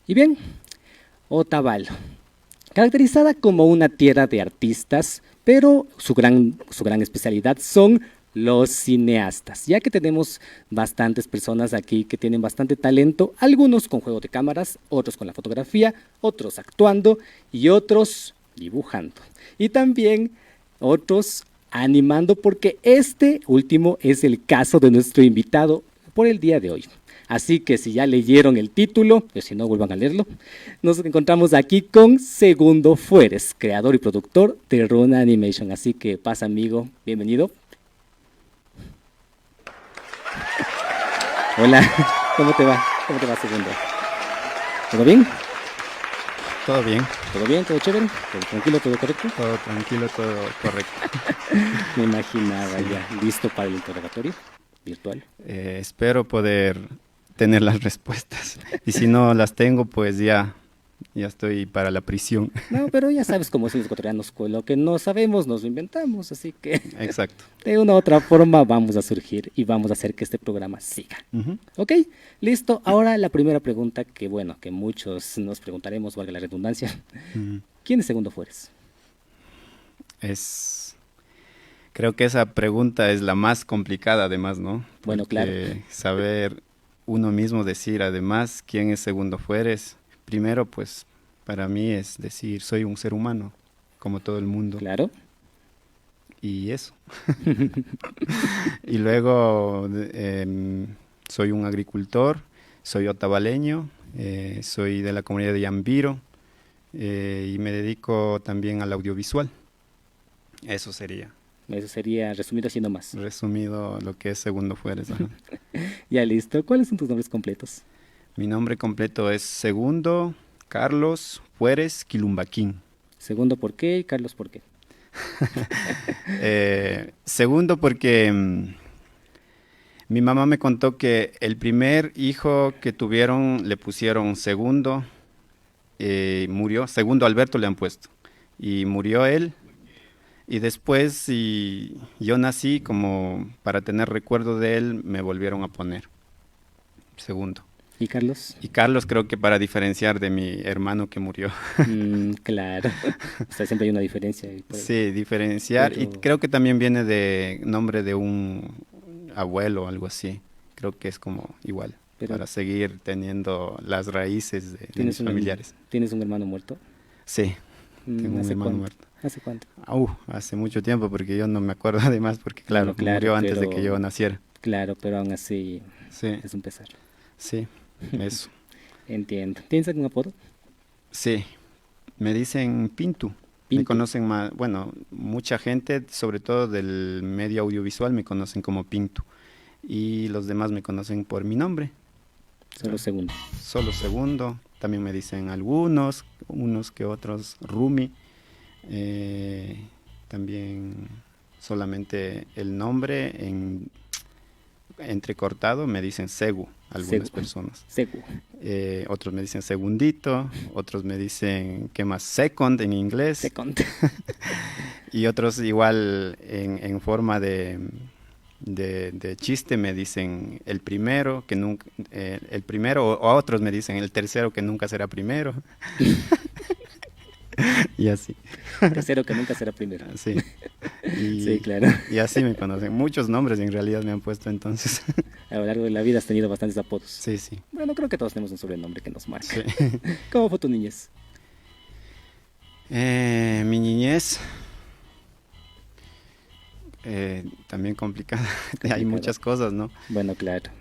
Y bien, Otavalo, caracterizada como una tierra de artistas, pero su gran especialidad son los cineastas, ya que tenemos bastantes personas aquí que tienen bastante talento, algunos con juego de cámaras, otros con la fotografía, otros actuando y otros dibujando. Y también otros animando, porque este último es el caso de nuestro invitado por el día de hoy. Así que si ya leyeron el título, o si no, vuelvan a leerlo. Nos encontramos aquí con Segundo Fueres, creador y productor de Runa Animation. Así que pasa, amigo, bienvenido. Hola, ¿cómo te va? ¿Cómo te va, Segundo? ¿Todo bien? Todo bien, ¿Todo bien? ¿Todo chévere? ¿Todo tranquilo? ¿Todo correcto? todo tranquilo, todo correcto. Me imaginaba Sí, ya, listo para el interrogatorio virtual. espero poder tener las respuestas. Y si no las tengo, pues ya estoy para la prisión. No, pero ya sabes cómo son los ecuatorianos, con lo que no sabemos nos lo inventamos, así que Exacto. de una u otra forma vamos a surgir y vamos a hacer que este programa siga. Ujú. Ok, listo. Ahora la primera pregunta que, bueno, que muchos nos preguntaremos, valga la redundancia. Mm, ¿Quién es Segundo Fueres? Es, creo que esa pregunta es la más complicada además, ¿no? Bueno, claro. Porque saber uno mismo decir además quién es Segundo Fueres, primero pues para mí es decir soy un ser humano, como todo el mundo, Claro. y eso. Y luego soy un agricultor, soy otavaleño, soy de la comunidad de Yambiro y me dedico también al audiovisual. Eso sería, Eso sería resumido así nomás. resumido, lo que es Segundo Fueres. Ajá. Ya listo. ¿Cuáles son tus nombres completos? Mi nombre completo es Segundo Carlos Fueres Quilumbaquín. Segundo, ¿por qué? Y Carlos, ¿por qué? Segundo porque mi mamá me contó que el primer hijo que tuvieron le pusieron Segundo, murió, Segundo Alberto le han puesto, y murió él, y después yo nací como para tener recuerdo de él, me volvieron a poner Segundo. ¿Y Carlos? Y Carlos creo que para diferenciar de mi hermano que murió. Claro. O sea, siempre hay una diferencia ahí por ahí. Sí, diferenciar, y Pero, creo que también viene de nombre de un abuelo o algo así. Creo que es como igual, pero para seguir teniendo las raíces de mis familiares. ¿tienes un hermano muerto? Sí, tengo un ¿Hace hermano cuánto? muerto. ¿Hace cuánto? Hace mucho tiempo porque yo no me acuerdo además porque Bueno, claro, claro, murió antes de que yo pero naciera. claro, pero aún así Sí, es un pesar. sí, eso. Entiendo. ¿Tienes algún apodo? Sí, me dicen Pintu. Me Pinto. conocen más, bueno, mucha gente, sobre todo del medio audiovisual, me conocen como Pintu. Y los demás me conocen por mi nombre. Solo segundo. Solo Segundo. También me dicen algunos, unos que otros Rumi. También solamente el nombre entrecortado me dicen Segu, algunas Segu. personas. Segu. Otros me dicen Segundito, otros me dicen, ¿qué más? Second en inglés. Second. Y otros igual en forma de chiste me dicen el primero, que nunca, el primero, o a otros me dicen el tercero que nunca será primero. Y así, Tercero que nunca será primero. así. Sí, Y, claro. y así me conocen. Muchos nombres en realidad me han puesto entonces. A lo largo de la vida has tenido bastantes apodos. Sí, sí, Bueno, creo que todos tenemos un sobrenombre que nos marca. sí. ¿Cómo fue tu niñez? Mi niñez, también complicada. Hay Complicado. muchas cosas, ¿no? Bueno, claro.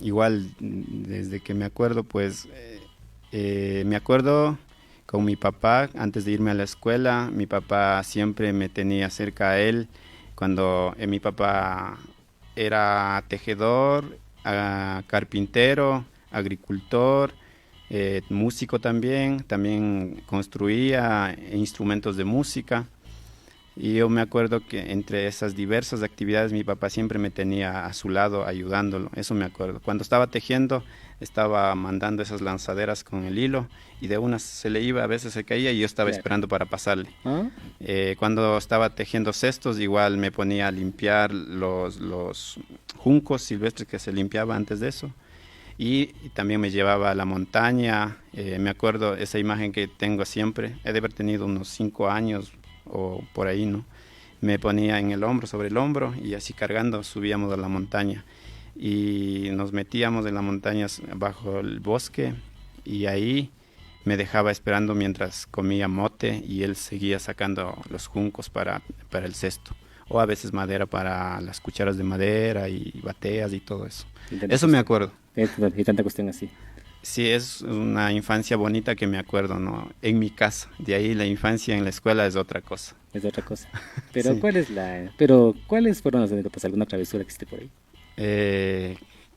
Igual, desde que me acuerdo, pues, me acuerdo con mi papá, antes de irme a la escuela, mi papá siempre me tenía cerca a él, cuando mi papá era tejedor, carpintero, agricultor, músico también construía instrumentos de música. Y yo me acuerdo que entre esas diversas actividades mi papá siempre me tenía a su lado ayudándolo, eso me acuerdo. Cuando estaba tejiendo estaba mandando esas lanzaderas con el hilo y de una se le iba, a veces se caía y yo estaba Claro. esperando para pasarle. ¿Ah? Cuando estaba tejiendo cestos igual me ponía a limpiar los juncos silvestres que se limpiaba antes de eso. y también me llevaba a la montaña. Me acuerdo esa imagen que tengo siempre, he de haber tenido unos 5 años o por ahí, ¿no? Me ponía en el hombro, sobre el hombro, y así cargando subíamos a la montaña. Y nos metíamos en las montañas bajo el bosque, y ahí me dejaba esperando mientras comía mote y él seguía sacando los juncos para el cesto. O a veces madera para las cucharas de madera y bateas y todo eso. Y tanta Eso me cuestión, acuerdo. y tanta cuestión así. Sí, es una infancia bonita que me acuerdo, ¿no? En mi casa. De ahí la infancia en la escuela es otra cosa. Es otra cosa. Sí. Pero ¿cuáles fueron las anécdotas? ¿Alguna travesura que existe por ahí? Eh,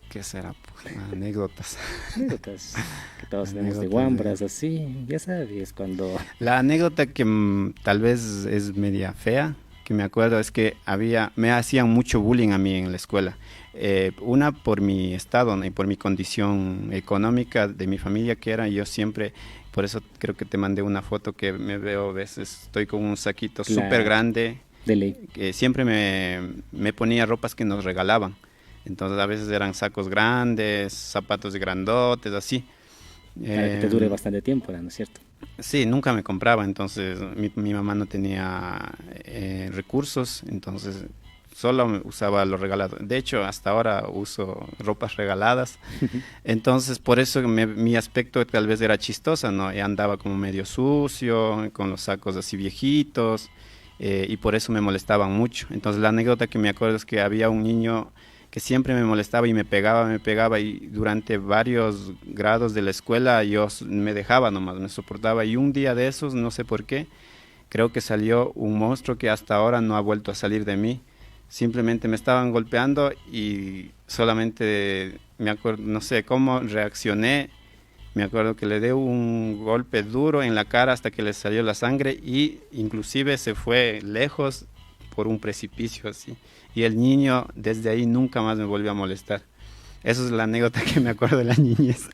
¿Qué será? Pues, anécdotas. Anécdotas que todos tenemos de Anécdotas guambras, así, ya sabes, cuando... La anécdota que tal vez es media fea, que me acuerdo, es que me hacían mucho bullying a mí en la escuela. Una por mi estado, ¿no? Y por mi condición económica de mi familia, que era yo siempre, por eso creo que te mandé una foto que me veo a veces, estoy con un saquito súper Claro, grande, de ley, que siempre me ponía ropas que nos regalaban. Entonces a veces eran sacos grandes, zapatos grandotes, así. para que te dure Eh, bastante tiempo, ¿no es cierto? Sí, nunca me compraba, entonces mi mamá no tenía recursos, entonces solo usaba lo regalado. De hecho, hasta ahora uso ropas regaladas, entonces por eso mi aspecto tal vez era chistosa, ¿no? Y andaba como medio sucio, con los sacos así viejitos, y por eso me molestaban mucho. Entonces la anécdota que me acuerdo es que había un niño que siempre me molestaba y me pegaba, y durante varios grados de la escuela yo me dejaba nomás, me soportaba, y un día de esos, no sé por qué, creo que salió un monstruo que hasta ahora no ha vuelto a salir de mí. Simplemente me estaban golpeando y solamente me acuerdo, no sé cómo reaccioné. Me acuerdo que le di un golpe duro en la cara hasta que le salió la sangre, y inclusive se fue lejos por un precipicio así. Y el niño desde ahí nunca más me volvió a molestar. Esa es la anécdota que me acuerdo de la niñez.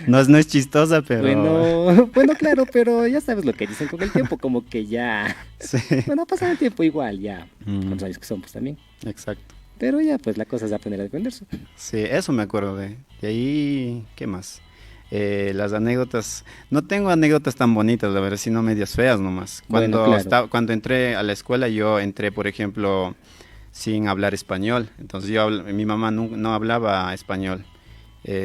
No es chistosa, pero Bueno, bueno, claro, pero ya sabes lo que dicen con el tiempo, como que ya, sí. bueno, pasa el tiempo igual, ya, con Mm, los años que son, pues también. exacto. Pero ya, pues la cosa es aprender a defenderse. Sí, eso me acuerdo de ahí, ¿qué más? Las anécdotas, no tengo anécdotas tan bonitas, la verdad, sino medias feas nomás. Bueno, claro, Cuando entré a la escuela, yo entré, por ejemplo, sin hablar español. Entonces mi mamá no hablaba español,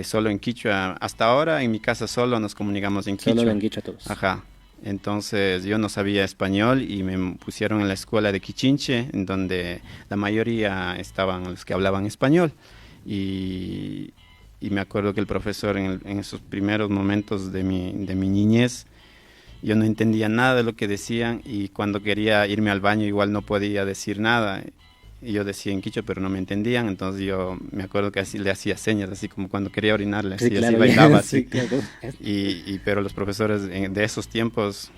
solo en quichua. Hasta ahora en mi casa solo nos comunicamos en solo lo quichua. han dicho a todos. Ajá. Entonces yo no sabía español y me pusieron en la escuela de Quichinche, en donde la mayoría estaban los que hablaban español. Y, y me acuerdo que el profesor en esos primeros momentos de mi niñez, yo no entendía nada de lo que decían, y cuando quería irme al baño igual no podía decir nada. Y yo decía en quichua, pero no me entendían, entonces yo me acuerdo que así le hacía señas, así como cuando quería orinar, le Sí, hacía así, claro, bailaba ya, así. sí, claro. Pero los profesores de esos tiempos,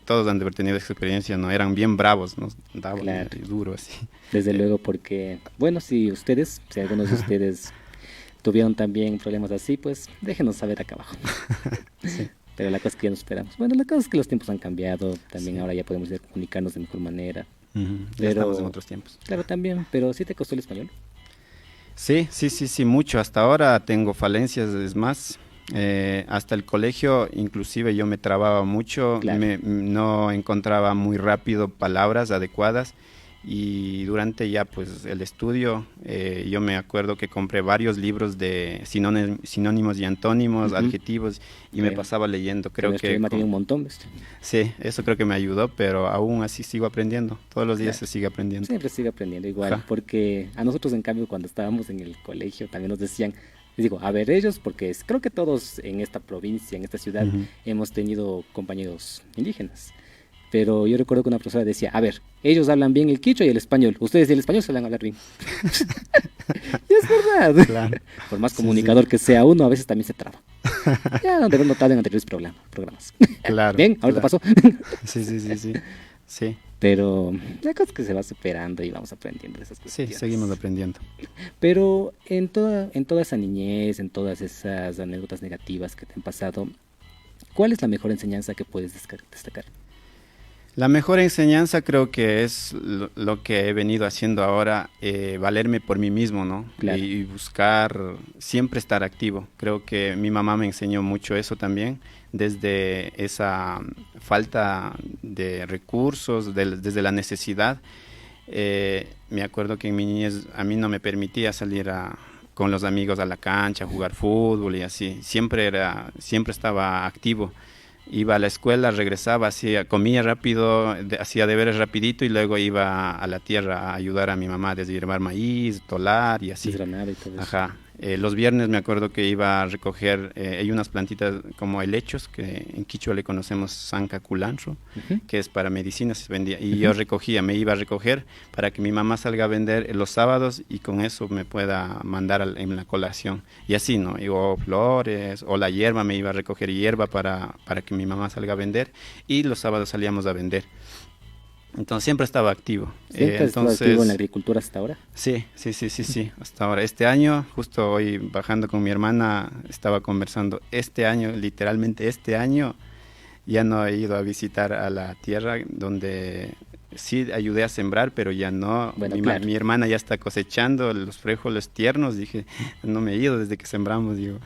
todos han de haber tenido esa experiencia, ¿no? Eran bien bravos, nos daban Claro, duro así. desde Eh, luego, porque, bueno, si algunos de ustedes tuvieron también problemas así, pues déjenos saber acá abajo. sí, Pero la cosa es que ya nos esperamos. Bueno, la cosa es que los tiempos han cambiado, también sí. ahora ya podemos ya comunicarnos de mejor manera. Ujú, ya estamos en Pero, otros tiempos. claro, también, pero ¿sí te costó el español? Sí, sí, sí, sí, mucho. Hasta ahora tengo falencias, es más. Hasta el colegio, inclusive yo me trababa mucho, Claro, no encontraba muy rápido palabras adecuadas, y durante ya pues el estudio, yo me acuerdo que compré varios libros de sinónimos y antónimos, ujú, adjetivos, y me bueno, pasaba leyendo. pero Creo nuestro que idioma tiene un montón, ¿ves? sí, eso creo que me ayudó, pero aún así sigo aprendiendo. Todos los días Claro, se sigue aprendiendo. siempre sigue aprendiendo igual, Ajá. porque a nosotros en cambio cuando estábamos en el colegio también nos decían, les digo, a ver ellos, porque creo que todos en esta provincia, en esta ciudad, Ujú. hemos tenido compañeros indígenas. Pero yo recuerdo que una profesora decía, a ver, ellos hablan bien el quichua y el español, ustedes y el español saben hablar bien. Y es verdad. Claro. Por más Sí, sí. comunicador que sea uno, a veces también se traba. Ya lo han notado en anteriores programas. Claro, Bien, ahorita claro. pasó. Sí, sí, sí, sí. Sí, Pero la cosa es que se va superando y vamos aprendiendo de esas sí, seguimos cuestiones. aprendiendo. Pero en toda esa niñez, en todas esas anécdotas negativas que te han pasado, ¿cuál es la mejor enseñanza que puedes destacar? La mejor enseñanza creo que es lo que he venido haciendo ahora, valerme por mí mismo, ¿no? Claro. Y buscar siempre estar activo. Creo que mi mamá me enseñó mucho eso también, desde esa falta de recursos, desde la necesidad. Me acuerdo que en mi niñez a mí no me permitía salir con los amigos a la cancha, a jugar fútbol y así. Siempre estaba activo. Iba a la escuela, regresaba, comía rápido, hacía deberes rapidito y luego iba a la tierra a ayudar a mi mamá a deshidratar maíz, tolar y así. Desgranada y todo eso. Ajá. Los viernes me acuerdo que iba a recoger, hay unas plantitas como helechos, que en Quichua le conocemos sanca culancho, Ujú, que es para medicina, se vendía. Y ujú. yo me iba a recoger para que mi mamá salga a vender los sábados y con eso me pueda mandar en la colación. Y así, ¿no? Y, o flores, o la hierba, me iba a recoger hierba para que mi mamá salga a vender. Y los sábados salíamos a vender. Entonces siempre estaba activo. ¿Siempre has estado activo en la Entonces, agricultura hasta ahora? sí, hasta ahora. Este año, justo hoy bajando con mi hermana, estaba conversando. Este año, literalmente este año, ya no he ido a visitar a la tierra donde sí ayudé a sembrar, pero ya no. Bueno, claro. Mi hermana ya está cosechando los frijoles tiernos. Dije, no me he ido desde que sembramos, digo,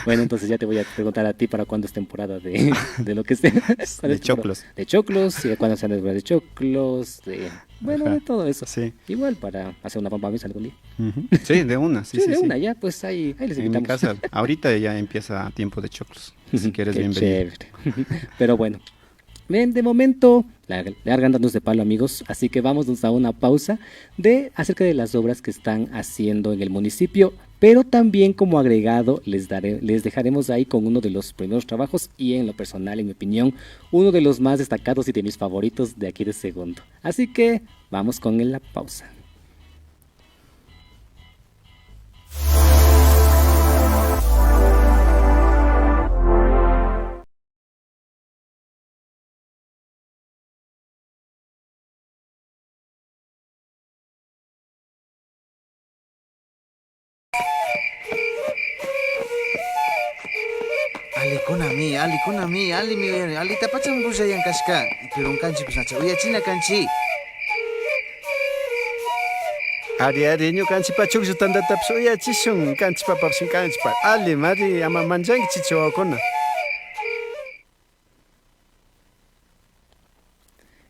Bueno, entonces ya te voy a preguntar a ti para cuándo es temporada de lo que sea. ¿Cuándo de es temporada? choclos. De choclos, y de cuándo sean de choclos, bueno, de Ajá, todo eso. sí. Igual para hacer una pampa algún día. Ujú. Sí, de una, sí, Sí, sí, de sí. una, ya, pues ahí les En mi invitamos. casa, ahorita ya empieza tiempo de choclos. Si quieres, Qué bienvenido. chévere. Pero bueno, ven, de momento, la garganta no es de palo, amigos, así que vamos a una pausa acerca de las obras que están haciendo en el municipio, pero también como agregado les dejaremos ahí con uno de los primeros trabajos y en lo personal, en mi opinión, uno de los más destacados y de mis favoritos de aquí de Segundo. Así que vamos con la pausa. Ali kunami, Ali mi Ali tapachang busa yang kaska. Kirong kanchi pusacha. Uya china kanchi. Ari ñukanchikpa chukllu tantatapish uyachishun kanchikpapapish kanchikpa ali mari ama manchanki chichiwakuna.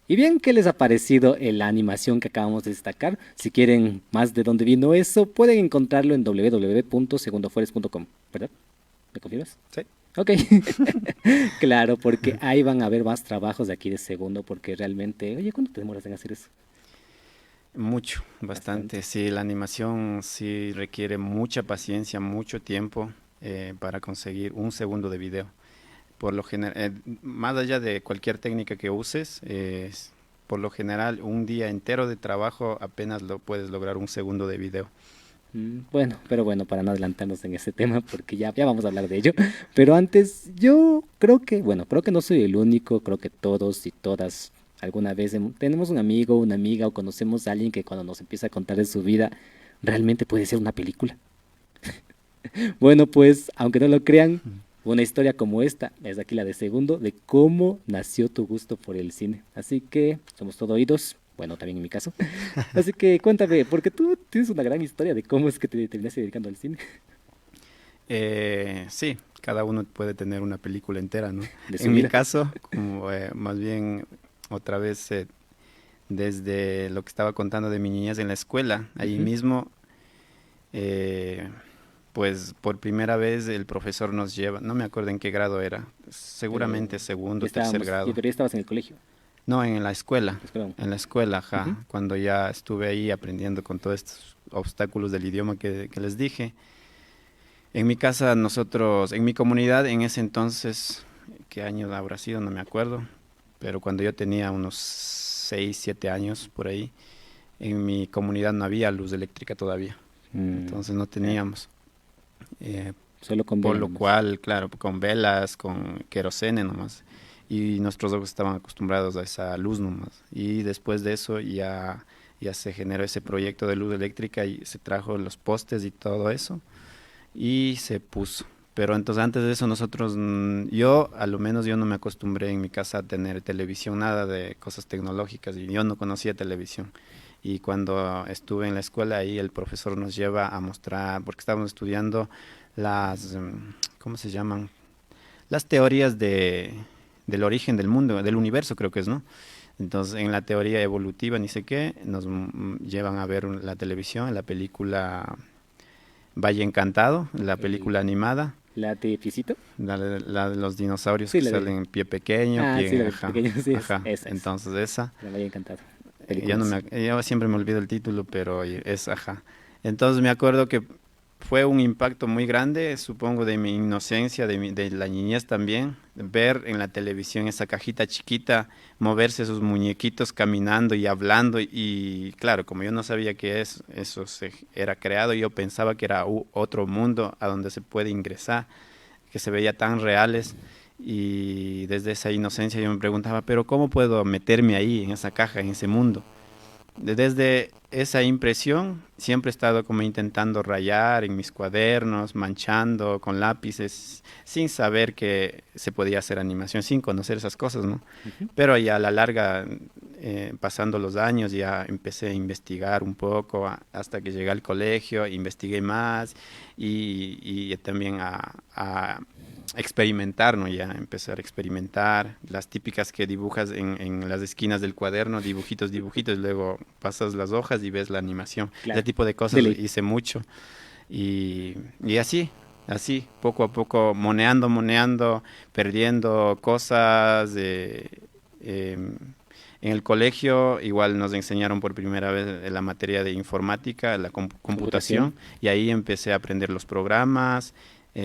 Y bien, ¿qué les ha parecido la animación que acabamos de destacar? Si quieren más de dónde vino eso, pueden encontrarlo en www.segundofueres.com, ¿verdad? ¿Me confirmas? Sí. Ok, claro, porque ahí van a ver más trabajos de aquí de Segundo, porque realmente, oye, ¿cuánto te demoras en hacer eso? Mucho, Bastante. bastante. Sí, la animación sí requiere mucha paciencia, mucho tiempo para conseguir un segundo de video. Por lo general, más allá de cualquier técnica que uses, por lo general un día entero de trabajo apenas lo puedes lograr un segundo de video. Bueno, pero bueno, para no adelantarnos en ese tema, porque ya vamos a hablar de ello. Pero antes, yo creo que, bueno, creo que no soy el único, creo que todos y todas alguna vez tenemos un amigo, una amiga o conocemos a alguien que cuando nos empieza a contar de su vida, realmente puede ser una película. Bueno, pues, aunque no lo crean, una historia como esta es aquí la de Segundo, de cómo nació tu gusto por el cine. Así que somos todo oídos, bueno, también en mi caso. Así que cuéntame, porque tú tienes una gran historia de cómo es que te terminaste dedicando al cine. Sí, cada uno puede tener una película entera, ¿no? De su En mi vida. caso, como, más bien otra vez desde lo que estaba contando de mi niñez en la escuela, ahí Ujú. mismo, eh, pues por primera vez el profesor nos lleva, no me acuerdo en qué grado era, Pero seguramente segundo, tercer grado. pero ya estabas en el colegio. No, Espera. en la escuela, Ujú. ajá, cuando ya estuve ahí aprendiendo con todos estos obstáculos del idioma que les dije. En mi casa, nosotros, en mi comunidad, en ese entonces, ¿qué año habrá sido? No me acuerdo, pero cuando yo tenía unos 6 7 años por ahí, en mi comunidad no había luz eléctrica todavía, entonces no Claro, teníamos. Eh, solo con por vela lo nomás. cual, claro, con velas, con querosene nomás, y nuestros ojos estaban acostumbrados a esa luz nomás. Y después de eso ya se generó ese proyecto de luz eléctrica y se trajo los postes y todo eso y se puso. Pero entonces antes de eso nosotros, yo a lo menos yo no me acostumbré en mi casa a tener televisión, nada de cosas tecnológicas y yo no conocía televisión. Y cuando estuve en la escuela ahí el profesor nos lleva a mostrar, porque estábamos estudiando las, ¿cómo se llaman? Las teorías del origen del mundo, del universo creo que es, ¿no? Entonces en la teoría evolutiva, ni sé qué, nos llevan a ver la televisión, la película Valle Encantado, la El- película animada. ¿La de Pisito? La de los dinosaurios Sí, que la de... salen en pie pequeño, Ah, sí, pie, la de ajá, pequeño, sí, ajá. esa es. Entonces esa, Me había encantado. yo, no Películas. yo siempre me olvido el título, pero es ajá. Entonces me acuerdo que fue un impacto muy grande, supongo, de mi inocencia, de la niñez también, ver en la televisión esa cajita chiquita, moverse esos muñequitos caminando y hablando. Y claro, como yo no sabía que eso se era creado, yo pensaba que era otro mundo a donde se puede ingresar, que se veía tan reales. Y desde esa inocencia yo me preguntaba, pero ¿cómo puedo meterme ahí, en esa caja, en ese mundo? Desde esa impresión siempre he estado como intentando rayar en mis cuadernos, manchando con lápices, sin saber que se podía hacer animación, sin conocer esas cosas, ¿no? Ujú. Pero ya a la larga, pasando los años, ya empecé a investigar un poco hasta que llegué al colegio, investigué más y también a experimentar, ¿no? Ya empezar a experimentar las típicas que dibujas en las esquinas del cuaderno, dibujitos, dibujitos, luego pasas las hojas y ves la animación. Ese Claro. tipo de De cosas ley. hice mucho y así, poco a poco, moneando, perdiendo cosas. En el colegio igual nos enseñaron por primera vez la materia de informática, la Computación. computación, y ahí empecé a aprender los programas,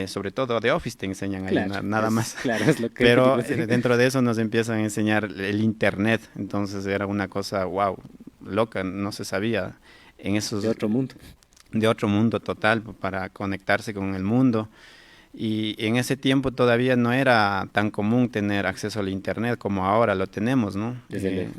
sobre todo de Office te enseñan ahí, Claro, nada más. claro, es lo que el Pero típico, sí. dentro de eso nos empiezan a enseñar el Internet, entonces era una cosa, wow, loca, no se sabía en De esos, otro mundo. de otro mundo total para conectarse con el mundo. Y en ese tiempo todavía no era tan común tener acceso al Internet como ahora lo tenemos, ¿no? Desde luego.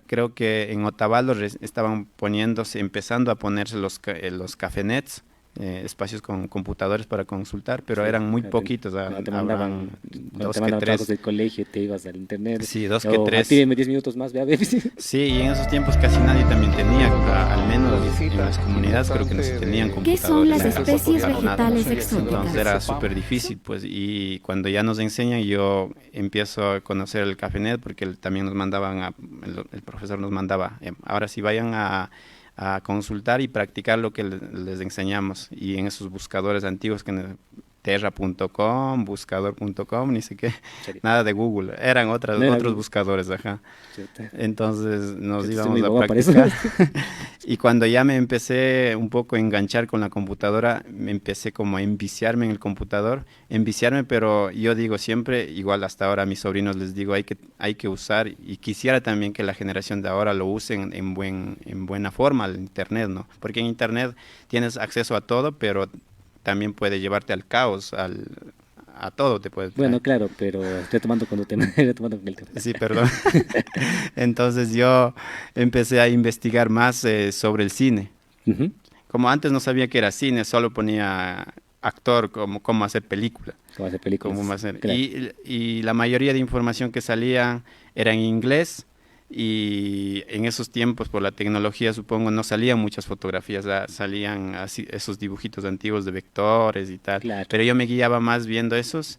Creo que en Otavalo estaban poniéndose, empezando a ponerse los cafenets, espacios con computadores para consultar, pero Sí, eran muy poquitos, cuando te mandaban, habrán cuando te dos que mandaban trabajos tres, del colegio, te ibas al internet. sí, dos que O a ti tres. dime 10 minutos más, ve a ver. Sí, y en esos tiempos casi nadie también tenía, al menos en las comunidades creo que no se tenían ¿Qué son computadores. las Nada. especies Nada. vegetales Entonces era exóticas? súper difícil, pues, y cuando ya nos enseñan, yo empiezo a conocer el Cafenet, porque también nos mandaban, el profesor nos mandaba, ahora sí vayan a consultar y practicar lo que les enseñamos, y en esos buscadores antiguos terra.com, buscador.com, ni sé qué, Serio. nada de Google, eran No era otros Google. buscadores, ajá. Chuta. Entonces nos Chuta, estoy íbamos muy a boba para eso. practicar y cuando ya me empecé un poco a enganchar con la computadora, me empecé como a enviciarme en el computador, enviciarme, pero yo digo siempre, igual hasta ahora a mis sobrinos les digo, hay que usar y quisiera también que la generación de ahora lo usen en buena forma el Internet, ¿no? Porque en Internet tienes acceso a todo, pero también puede llevarte al caos, a todo te puede traer. Bueno, claro, pero estoy tomando cuando te estoy tomando con el tema. Sí, perdón. Entonces yo empecé a investigar más sobre el cine. Ujú. Como antes no sabía que era cine, solo ponía actor, cómo hacer película, Como hacer películas. cómo hacer. Claro. Y la mayoría de información que salía era en inglés y en esos tiempos por la tecnología supongo no salían muchas fotografías, salían así esos dibujitos antiguos de vectores y tal. Claro. Pero yo me guiaba más viendo esos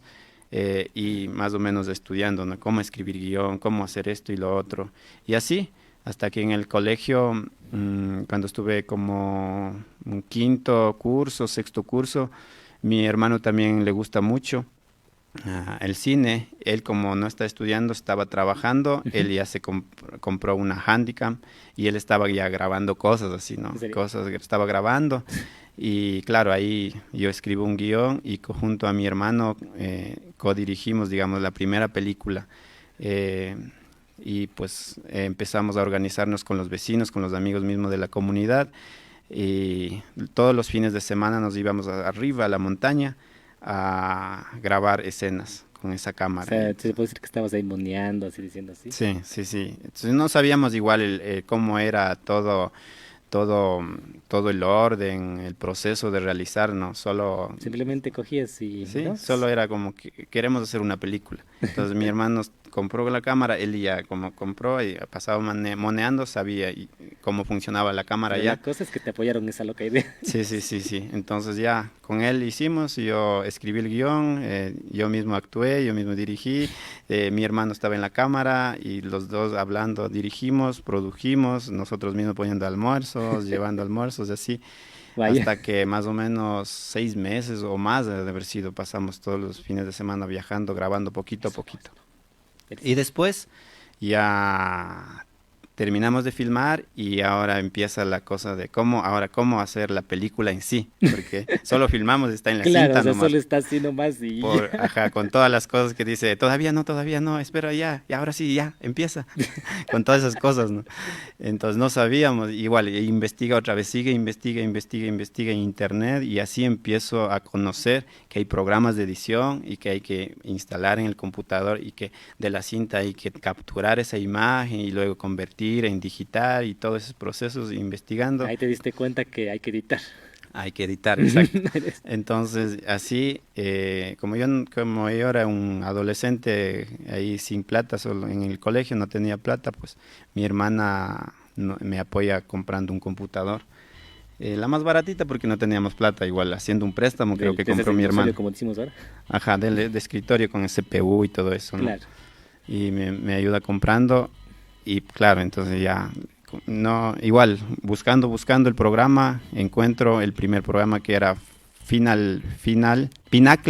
y más o menos estudiando, ¿no? Cómo escribir guión, cómo hacer esto y lo otro. Y así, hasta que en el colegio, cuando estuve como un quinto curso, sexto curso, mi hermano también le gusta mucho el cine. Él como no está estudiando, estaba trabajando, Ujú. él ya se compró una Handycam y él estaba ya grabando cosas así, ¿no? ¿En serio? Cosas que estaba grabando. Y claro, ahí yo escribo un guión y junto a mi hermano codirigimos, digamos, la primera película. Eh, y pues empezamos a organizarnos con los vecinos, con los amigos mismos de la comunidad. Y todos los fines de semana nos íbamos arriba a la montaña a grabar escenas con esa O cámara. sea, se puede decir que estabas ahí moneando, así diciendo así. Sí, sí, sí. Entonces no sabíamos igual cómo era todo todo, todo el orden, el proceso de realizar, ¿no? Solo, Simplemente cogías y... sí, ¿no? solo era como que queremos hacer una película. Entonces mi hermano compró la cámara, él ya como compró y pasaba moneando, sabía cómo funcionaba la cámara Pero ya. la cosa es que te apoyaron en esa loca idea. Sí, sí, sí, sí. Entonces ya con él hicimos, yo escribí el guión, yo mismo actué, yo mismo dirigí, mi hermano estaba en la cámara y los dos hablando, dirigimos, produjimos, nosotros mismos poniendo almuerzos, llevando almuerzos y así, Vaya. hasta que más o menos 6 meses o más de haber sido, pasamos todos los fines de semana viajando, grabando poquito a poquito. Y después ya terminamos de filmar y ahora empieza la cosa de cómo hacer la película en sí, porque solo filmamos, está en la Claro, cinta o sea, nomás, solo está así nomás y... ajá, con todas las cosas que dice, todavía no, espera ya, y ahora sí, ya, empieza, con todas esas cosas, ¿no? Entonces no sabíamos, igual, investiga otra vez, investiga en internet y así empiezo a conocer que hay programas de edición y que hay que instalar en el computador y que de la cinta hay que capturar esa imagen y luego convertir en digital y todos esos procesos investigando. Ahí te diste cuenta que hay que editar. Hay que editar, exacto. Entonces, así, como yo era un adolescente ahí sin plata, solo en el colegio no tenía plata, pues mi hermana me apoya comprando un computador. La más baratita porque no teníamos plata, igual haciendo un préstamo creo que compró mi hermano. Como decimos ahora. Ajá, de escritorio con el CPU y todo eso, ¿no? Claro. Y me ayuda comprando y claro, entonces ya... No, igual, buscando el programa, encuentro el primer programa que era Pinacle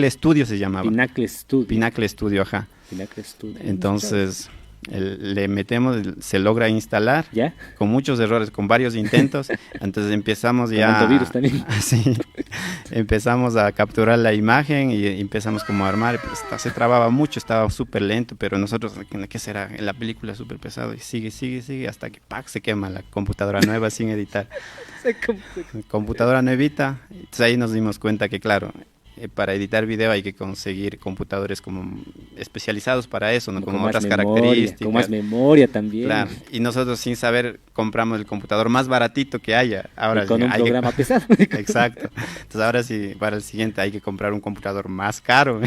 Studio se llamaba. Pinacle Studio. Pinacle Studio, ajá. Pinacle Studio. Entonces, le metemos, se logra instalar, ¿Ya? con muchos errores, con varios intentos. Entonces empezamos ya... Con antivirus también. Sí, empezamos a capturar la imagen y empezamos como a armar. Pues, se trababa mucho, estaba súper lento, pero nosotros, ¿qué será? En la película súper pesado y sigue, hasta que ¡pac! Se quema la computadora nueva sin editar. Computadora nuevita. Entonces ahí nos dimos cuenta que, claro, para editar video hay que conseguir computadores como especializados para eso, ¿no? Con otras características. Con más memoria también. Claro. Y nosotros sin saber compramos el computador más baratito que haya. Ahora y con un programa pesado. Exacto. Entonces ahora sí, para el siguiente hay que comprar un computador más caro.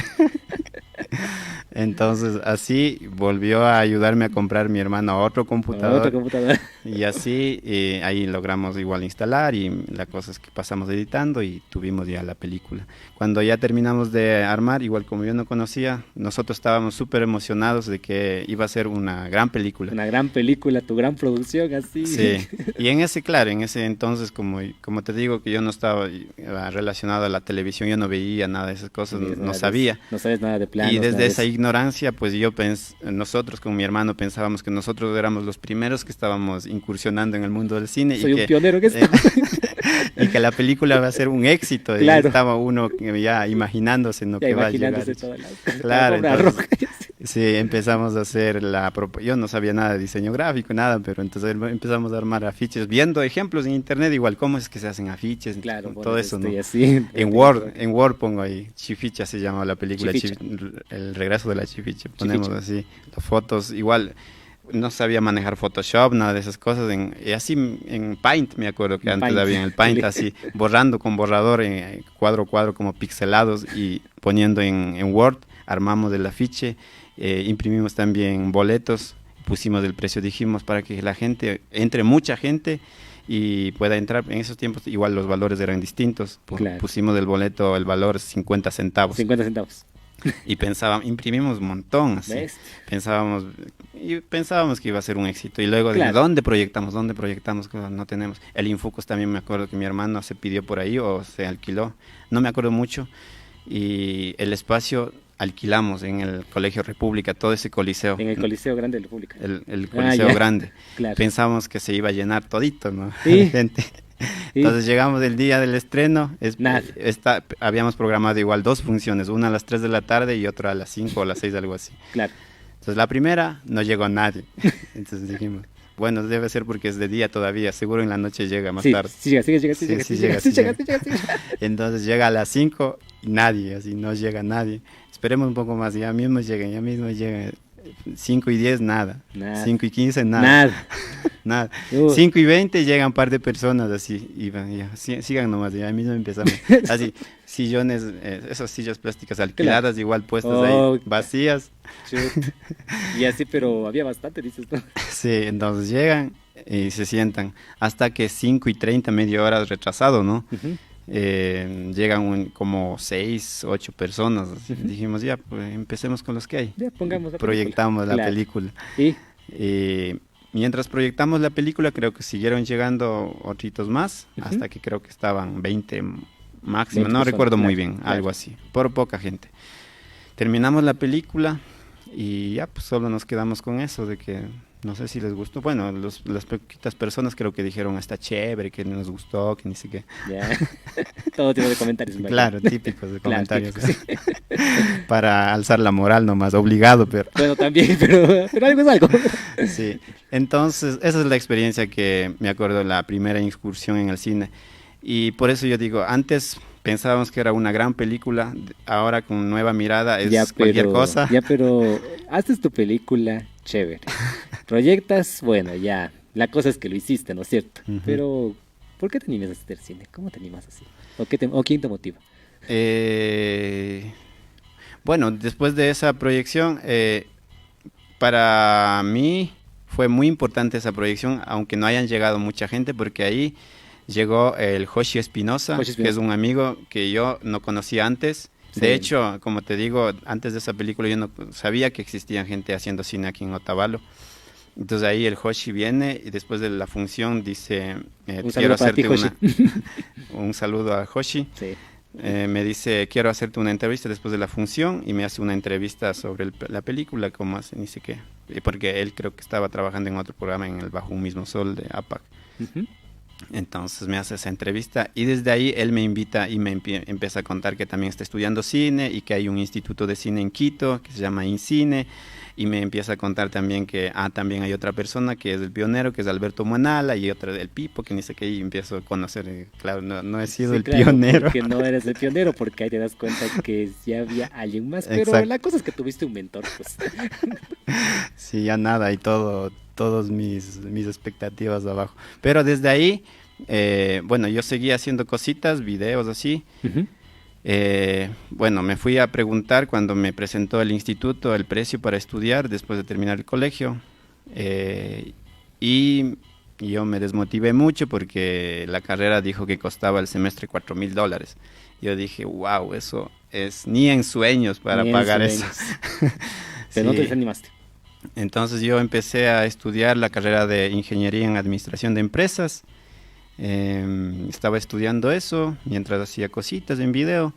Entonces así volvió a ayudarme a comprar mi hermano otro computador. Otro computador. Y así ahí logramos igual instalar y la cosa es que pasamos editando y tuvimos ya la película. Cuando ya terminamos de armar, igual como yo no conocía, nosotros estábamos súper emocionados de que iba a ser una gran película. Una gran película, tu gran producción, así. Sí, y en ese entonces, como te digo que yo no estaba relacionado a la televisión, yo no veía nada de esas cosas, no sabía. No sabes nada de planos. Y desde esa ignorancia, pues nosotros con mi hermano pensábamos que nosotros éramos los primeros que estábamos incursionando en el mundo del cine. Soy un pionero en esto. Y que la película va a ser un éxito. Claro. Y estaba uno ya imaginándose en lo que va a llegar. Claro, entonces, sí, empezamos a hacer yo no sabía nada de diseño gráfico, nada, pero entonces empezamos a armar afiches, viendo ejemplos en internet, igual cómo es que se hacen afiches, claro, todo eso, ¿no? Así, en Word pongo ahí, Chificha se llama la película, Chificha. El regreso de la Chificha, ponemos así, las fotos, igual, no sabía manejar Photoshop, nada de esas cosas, y así en Paint, me acuerdo que antes había en el Paint, así, borrando con borrador, cuadro a cuadro, como pixelados, y poniendo en Word, armamos el afiche, imprimimos también boletos, pusimos el precio, dijimos, para que la gente, entre mucha gente, y pueda entrar. En esos tiempos igual los valores eran distintos, claro. Pusimos el boleto, el valor 50 centavos. 50 centavos. Y imprimimos un montón, así. Pensábamos que iba a ser un éxito. Y luego, claro. ¿Dónde proyectamos? No tenemos. El Infocus también me acuerdo que mi hermano se pidió por ahí o se alquiló. No me acuerdo mucho. Y el espacio alquilamos en el Colegio República, todo ese coliseo. En el Coliseo Grande de la República. El Coliseo Grande. Claro. Pensábamos que se iba a llenar todito, ¿no? Sí. Gente. Entonces llegamos el día del estreno, habíamos programado igual 2 funciones, una a las 3 de la tarde y otra a las 5 o a las 6, algo así. Claro. Entonces la primera no llegó nadie, entonces dijimos, bueno, debe ser porque es de día todavía, seguro en la noche llega más tarde. Sí llega. Entonces llega a las 5 y nadie, así no llega nadie. Esperemos un poco más, ya mismo llega. 5 y 10, nada. 5 y 15, nada. nada. Uh. 5:20 llegan un par de personas así, y van, ya, sigan nomás, ya mismo empezamos. Así, sillones, esas sillas plásticas alquiladas, igual puestas Oh, ahí, vacías. Chut. Y así, pero había bastante, dices tú. Sí, entonces llegan y se sientan. Hasta que 5:30, media hora retrasado, ¿no? Ujú. Llegan como 6, 8 personas. Así. Dijimos, ya, pues empecemos con los que hay. Ya, pongamos la Proyectamos película. la Claro. película. Y Mientras proyectamos la película, creo que siguieron llegando otritos más, Ujú. hasta que creo que estaban 20 máximo, 20 no personas, recuerdo muy claro, bien, claro. algo así, por poca gente. Terminamos la película y ya, pues solo nos quedamos con eso, de que no sé si les gustó. Bueno, las poquitas personas creo que dijeron, está chévere, que nos gustó, que ni sé qué. ya. Todo tipo de comentarios. me Claro, imagino. típicos de Claro, comentarios. típicos, sí. Para alzar la moral nomás, obligado, pero... Bueno, también, pero algo es algo. Sí, entonces esa es la experiencia que me acuerdo, la primera incursión en el cine. Y por eso yo digo, antes pensábamos que era una gran película, ahora con nueva mirada es Ya, cualquier cosa. Ya, pero haces tu película, chévere. Proyectas, bueno, ya. La cosa es que lo hiciste, ¿no es cierto? Ujú. Pero, ¿por qué te animas a hacer cine? ¿Cómo te animas así? ¿O quién te motiva? Bueno, después de esa proyección, para mí fue muy importante esa proyección, aunque no hayan llegado mucha gente, porque ahí llegó el Joshi Espinosa, Joshi que es Espinosa. un amigo que yo no conocía antes. Sí. De hecho, como te digo, antes de esa película yo no sabía que existía gente haciendo cine aquí en Otavalo. Entonces ahí el Joshi viene y después de la función dice, Un quiero saludo para ti, hacerte Joshi. un saludo a Joshi. Sí. Me dice, quiero hacerte una entrevista después de la función, y me hace una entrevista sobre la película, cómo hace, ni sé qué. Porque él creo que estaba trabajando en otro programa en el Bajo un Mismo Sol de APAC. Ujú. Entonces me hace esa entrevista y desde ahí él me invita y me empieza a contar que también está estudiando cine y que hay un instituto de cine en Quito que se llama INCINE, y me empieza a contar también que también hay otra persona que es el pionero, que es Alberto Muanala, y otra del Pipo, que ni sé qué, y empiezo a conocer, claro, no he sido Sí, el claro, pionero. porque no eres el pionero, porque ahí te das cuenta que ya había alguien más. Pero Exacto. la cosa es que tuviste un mentor, pues. Sí, ya nada, y todos mis expectativas abajo. Pero desde ahí, bueno, yo seguía haciendo cositas, videos así. Ujú. Bueno, me fui a preguntar cuando me presentó el instituto el precio para estudiar después de terminar el colegio. Y yo me desmotivé mucho porque la carrera dijo que costaba el semestre $4,000. Yo dije, wow, eso es ni en sueños para Ni en pagar sueños. eso. Pero no te Sí. desanimaste. Entonces yo empecé a estudiar la carrera de Ingeniería en Administración de Empresas. Estaba estudiando eso mientras hacía cositas en video.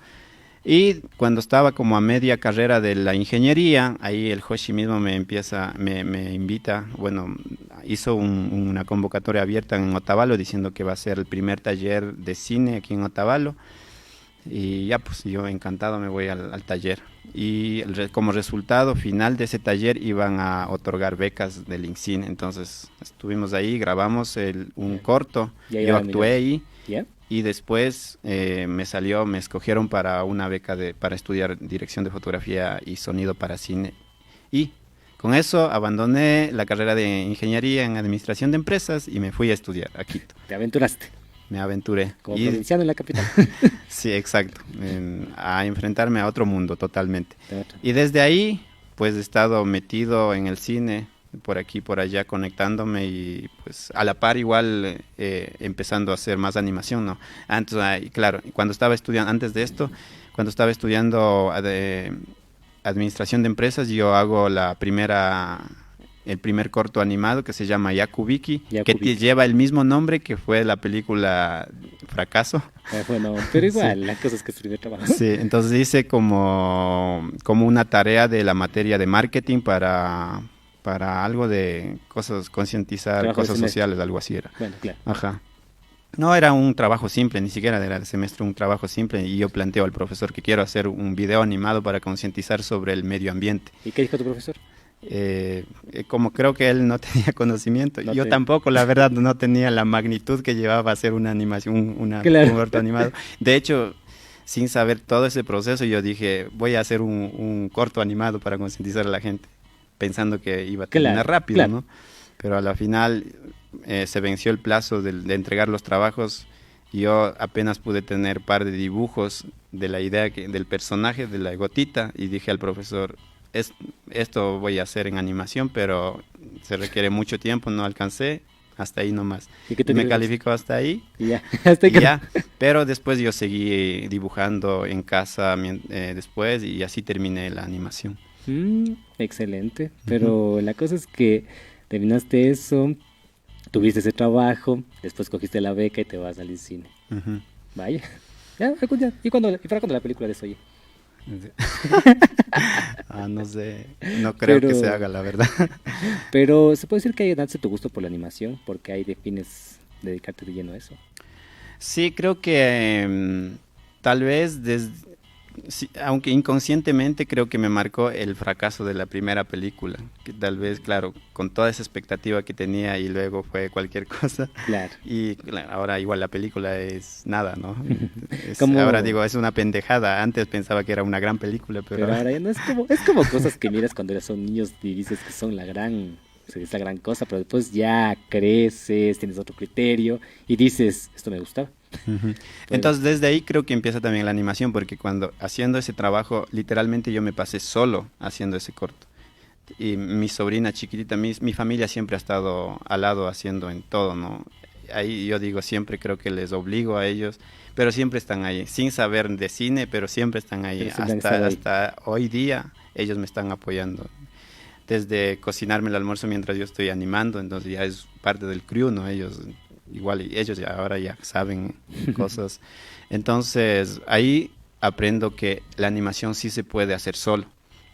Y cuando estaba como a media carrera de la ingeniería, ahí el Joshi mismo me invita, bueno, hizo una convocatoria abierta en Otavalo diciendo que va a ser el primer taller de cine aquí en Otavalo. Y ya, pues yo encantado me voy al taller. Y como resultado final de ese taller iban a otorgar becas del INCINE. Entonces estuvimos ahí, grabamos un corto, Y ahí yo va, actué mira. ahí. ¿Ya? Y después me escogieron para una beca para estudiar dirección de fotografía y sonido para cine. Y con eso abandoné la carrera de ingeniería en administración de empresas y me fui a estudiar a Quito. Te aventuraste. Me aventuré. Como Y- provinciano en la capital. sí, exacto. A enfrentarme a otro mundo totalmente. Te otro. Y desde ahí, pues he estado metido en el cine, por aquí, por allá, conectándome y pues a la par igual empezando a hacer más animación, ¿no? Antes, y claro, cuando estaba estudiando, antes de esto, cuando estaba estudiando administración de empresas, yo hago el primer corto animado que se llama Yakubiki, que Yakubiki. lleva el mismo nombre que fue la película Fracaso. Bueno, pero igual, la cosa es que es tu primer trabajo. Sí, entonces hice como una tarea de la materia de marketing para algo de cosas, concientizar Trabajo de cosas semestre. sociales, algo así era. Bueno, claro. Ajá. No era un trabajo simple, ni siquiera era de semestre, un trabajo simple, y yo planteo al profesor que quiero hacer un video animado para concientizar sobre el medio ambiente. ¿Y qué dijo tu profesor? Como creo que él no tenía conocimiento, No yo te- tampoco, la verdad, no tenía la magnitud que llevaba a hacer una animación, Claro. un corto animado. De hecho, sin saber todo ese proceso, yo dije, voy a hacer un corto animado para concientizar a la gente, pensando que iba a terminar Claro, rápido, claro. ¿no? Pero a la final se venció el plazo de entregar los trabajos, yo apenas pude tener par de dibujos de la idea del personaje, de la gotita, y dije al profesor, esto voy a hacer en animación, pero se requiere mucho tiempo, no alcancé, hasta ahí nomás. ¿Y qué te Me dijo? calificó hasta ahí. Y ya, hasta Y que... ya, pero después yo seguí dibujando en casa después y así terminé la animación. Excelente, pero la cosa es que terminaste eso, tuviste ese trabajo, después cogiste la beca y te vas al cine. Ujú. Vaya, ya, algún día. ¿Y para cuándo la película de eso, oye? No sé, no creo que Pero- se haga, la verdad. Pero se puede decir que ahí nace tu gusto por la animación, porque ahí defines dedicarte de lleno a eso. Sí, creo que tal vez, sí, aunque inconscientemente creo que me marcó el fracaso de la primera película, que tal vez, claro, con toda esa expectativa que tenía y luego fue cualquier cosa. Claro. Y claro, ahora igual la película es nada, ¿no? Como- Ahora digo, es una pendejada. Antes pensaba que era una gran película, pero Pero ahora ya no es como cosas que miras cuando son niños y dices que son la gran, o sea, es la gran cosa, pero después ya creces, tienes otro criterio y dices, esto me gustaba. Ujú. Entonces desde ahí creo que empieza también la animación, porque cuando haciendo ese trabajo, literalmente yo me pasé solo haciendo ese corto. Y mi sobrina chiquitita, mi familia siempre ha estado al lado haciendo en todo, ¿no? Ahí yo digo, siempre creo que les obligo a ellos, pero siempre están ahí, sin saber de cine, pero siempre están ahí. Pero siempre han estado ahí. Hasta hoy día ellos me están apoyando. Desde cocinarme el almuerzo mientras yo estoy animando, entonces ya es parte del crew, ¿no? Ellos igual, y ellos ya ahora ya saben cosas. Entonces ahí aprendo que la animación sí se puede hacer solo,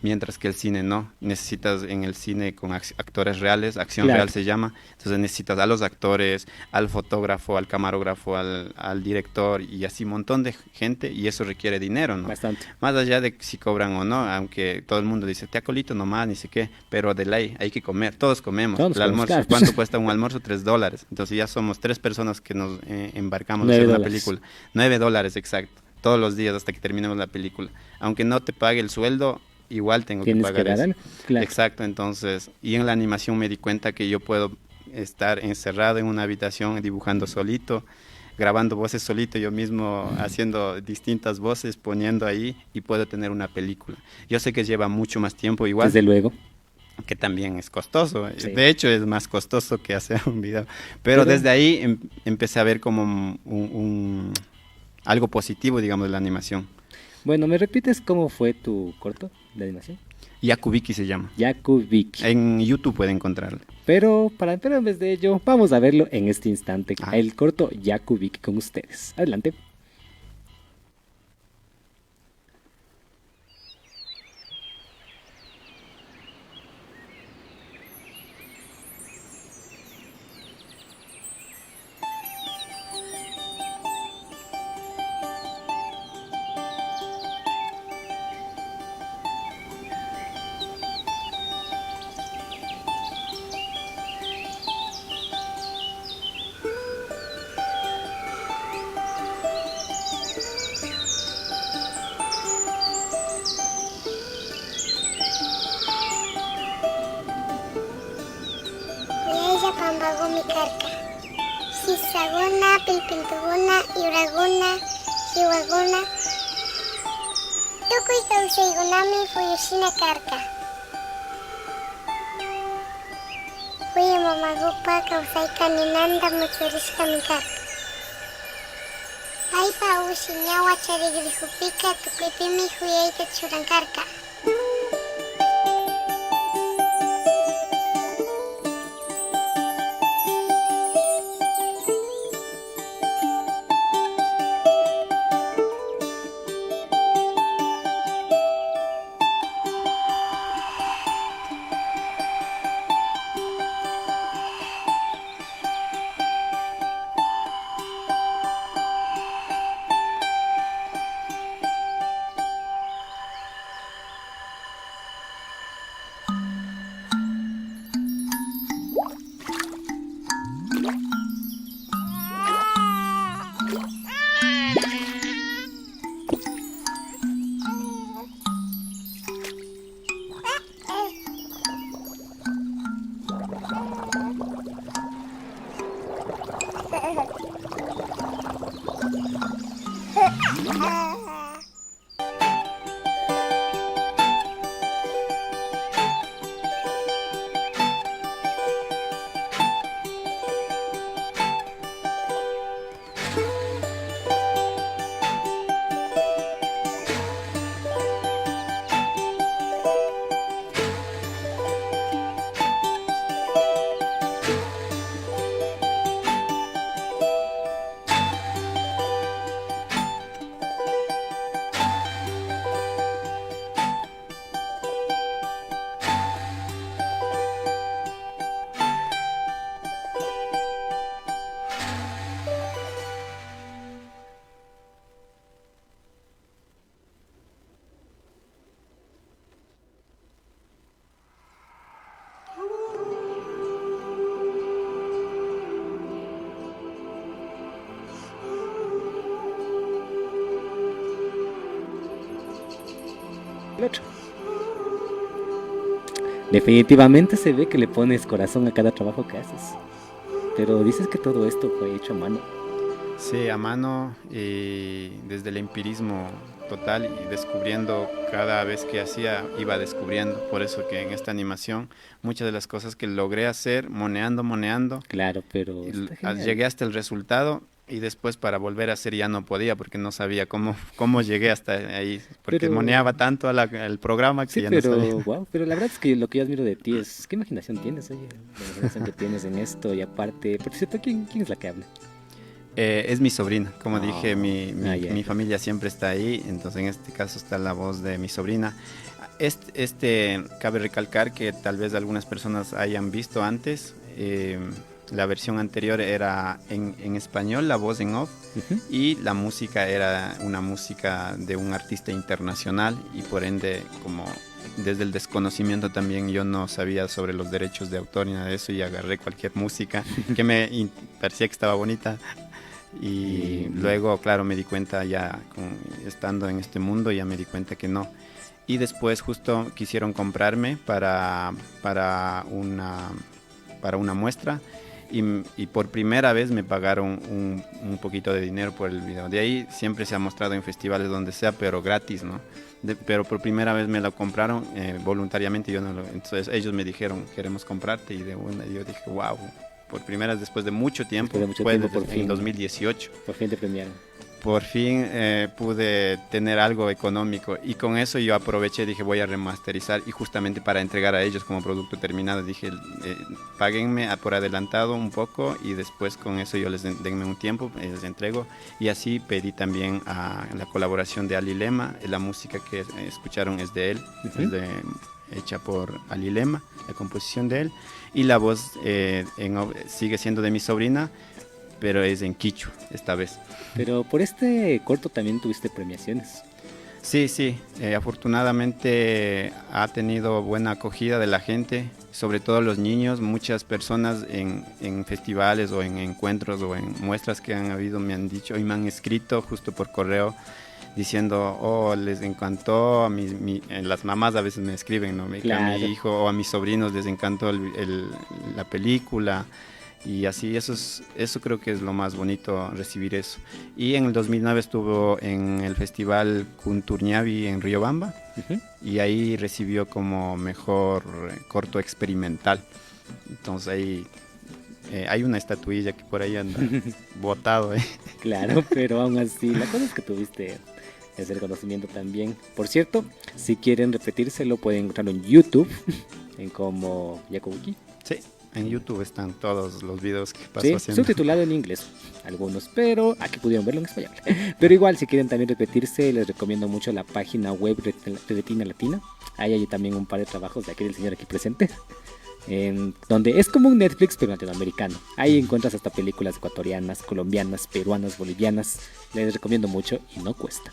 mientras que el cine no. Necesitas en el cine con actores reales, acción Claro. real se llama, entonces necesitas a los actores, al fotógrafo, al camarógrafo, al director y así un montón de gente, y eso requiere dinero, ¿no? Bastante. Más allá de si cobran o no, aunque todo el mundo dice, te acolito nomás, ni sé qué, pero de ley hay que comer, todos comemos. Todos El comemos, almuerzo, claro. ¿cuánto cuesta un almuerzo? $3. Entonces ya somos 3 personas que nos embarcamos a hacer una $9. película. $9, exacto, todos los días hasta que terminemos la película. Aunque no te pague el sueldo, igual tengo que Tienes pagar que dar eso. algo. Claro. Exacto, entonces, y en la animación me di cuenta que yo puedo estar encerrado en una habitación dibujando solito, grabando voces solito, yo mismo haciendo distintas voces, poniendo ahí, y puedo tener una película. Yo sé que lleva mucho más tiempo igual, Desde luego. que también es costoso. Sí. De hecho, es más costoso que hacer un video. Pero desde ahí empecé a ver como algo positivo, digamos, de la animación. Bueno, ¿me repites cómo fue tu corto de animación? Yakubiki se llama. Yakubik. En YouTube puede encontrarlo. Pero en vez de ello, vamos a verlo en este instante. Ah. El corto Yakubik con ustedes. Adelante. Ella pambagumi karka. Sisaguna, pilpintuguna, yuraguna, hiwaguna. Tukuy kausaygunami fuyushina karka. Fuya mamagupa kausayka ninanda mutsurishkami karka. Paypa ushiñawa charigrihupika tukuypimi huyayta churankarka. El otro. Definitivamente se ve que le pones corazón a cada trabajo que haces. Pero dices que todo esto fue hecho a mano. Sí, a mano y desde el empirismo total y descubriendo cada vez que hacía, iba descubriendo. Por eso que en esta animación muchas de las cosas que logré hacer, moneando, Claro, pero está genial. llegué hasta el resultado y después para volver a hacer ya no podía porque no sabía cómo llegué hasta ahí. Porque Pero- moneaba tanto al programa que Sí, ya pero no sabía. wow, pero la verdad es que lo que yo admiro de ti es qué imaginación tienes, oye, la imaginación que tienes en esto y aparte, por cierto, ¿quién es la que habla? Es mi sobrina, como Oh, dije, ya. mi familia siempre está ahí, entonces en este caso está la voz de mi sobrina. Cabe recalcar que tal vez algunas personas hayan visto antes, la versión anterior era en español, la voz en off, Ujú. y la música era una música de un artista internacional y por ende como desde el desconocimiento también yo no sabía sobre los derechos de autor ni nada de eso y agarré cualquier música que parecía que estaba bonita y luego claro me di cuenta ya estando en este mundo ya me di cuenta que no y después justo quisieron comprarme para una muestra y por primera vez me pagaron un poquito de dinero por el video. De ahí siempre se ha mostrado en festivales donde sea, pero gratis, ¿no? Pero por primera vez me lo compraron voluntariamente. Entonces ellos me dijeron, queremos comprarte. Y yo dije, wow, por primera vez después de mucho tiempo, Después de mucho fue tiempo, por fin. en 2018. Por fin te premiaron. Por fin pude tener algo económico y con eso yo aproveché, dije voy a remasterizar y justamente para entregar a ellos como producto terminado dije páguenme por adelantado un poco y después con eso yo denme un tiempo, les entrego y así pedí también a la colaboración de Ali Lema, la música que escucharon es de él, Uh-huh. hecha por Ali Lema, la composición de él y la voz sigue siendo de mi sobrina, pero es en quichua esta vez. Pero por este corto también tuviste premiaciones. Sí, afortunadamente ha tenido buena acogida de la gente, sobre todo los niños, muchas personas en festivales o en encuentros o en muestras que han habido me han dicho y me han escrito justo por correo diciendo, oh, les encantó, las mamás a veces me escriben, ¿no? Que Claro. a mi hijo o a mis sobrinos les encantó la película. Y así, eso creo que es lo más bonito, recibir eso. Y en el 2009 estuvo en el festival Kunturñavi en Riobamba Ujú. y ahí recibió como mejor corto experimental. Entonces ahí hay una estatuilla que por ahí anda botado. Claro, pero aún así, la cosa es que tuviste ese reconocimiento también. Por cierto, si quieren repetírselo, pueden encontrarlo en YouTube, en como Yakubuki. Sí, en YouTube están todos los videos que pasó Sí, haciendo. subtitulado en inglés, algunos, pero aquí pudieron verlo en español. Pero igual, si quieren también repetirse, les recomiendo mucho la página web Retina Latina. Ahí hay también un par de trabajos de aquí del señor aquí presente. Donde es como un Netflix pero latinoamericano. Ahí encuentras hasta películas ecuatorianas, colombianas, peruanas, bolivianas. Les recomiendo mucho y no cuesta.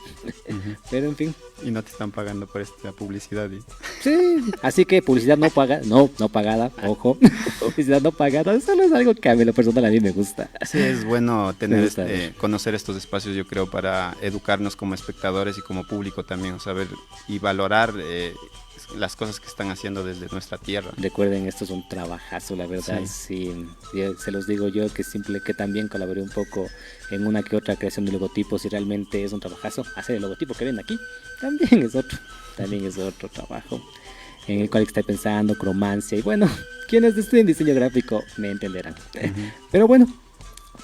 Ujú. Pero en fin, Y no te están pagando por esta publicidad. sí. Así que publicidad no paga, no pagada, ojo. Publicidad no pagada, solo es algo que a mí lo personal a mí me gusta. Sí, es bueno Me gusta conocer estos espacios, yo creo, para educarnos como espectadores y como público también, saber y valorar las cosas que están haciendo desde nuestra tierra. Recuerden, esto es un trabajazo, la verdad. Sí. Se los digo yo que también colaboré un poco en una que otra creación de logotipos y realmente es un trabajazo. Hacer el logotipo que ven aquí también es otro trabajo en el cual estoy pensando, cromancia y bueno, quienes estudien diseño gráfico me entenderán. Pero bueno,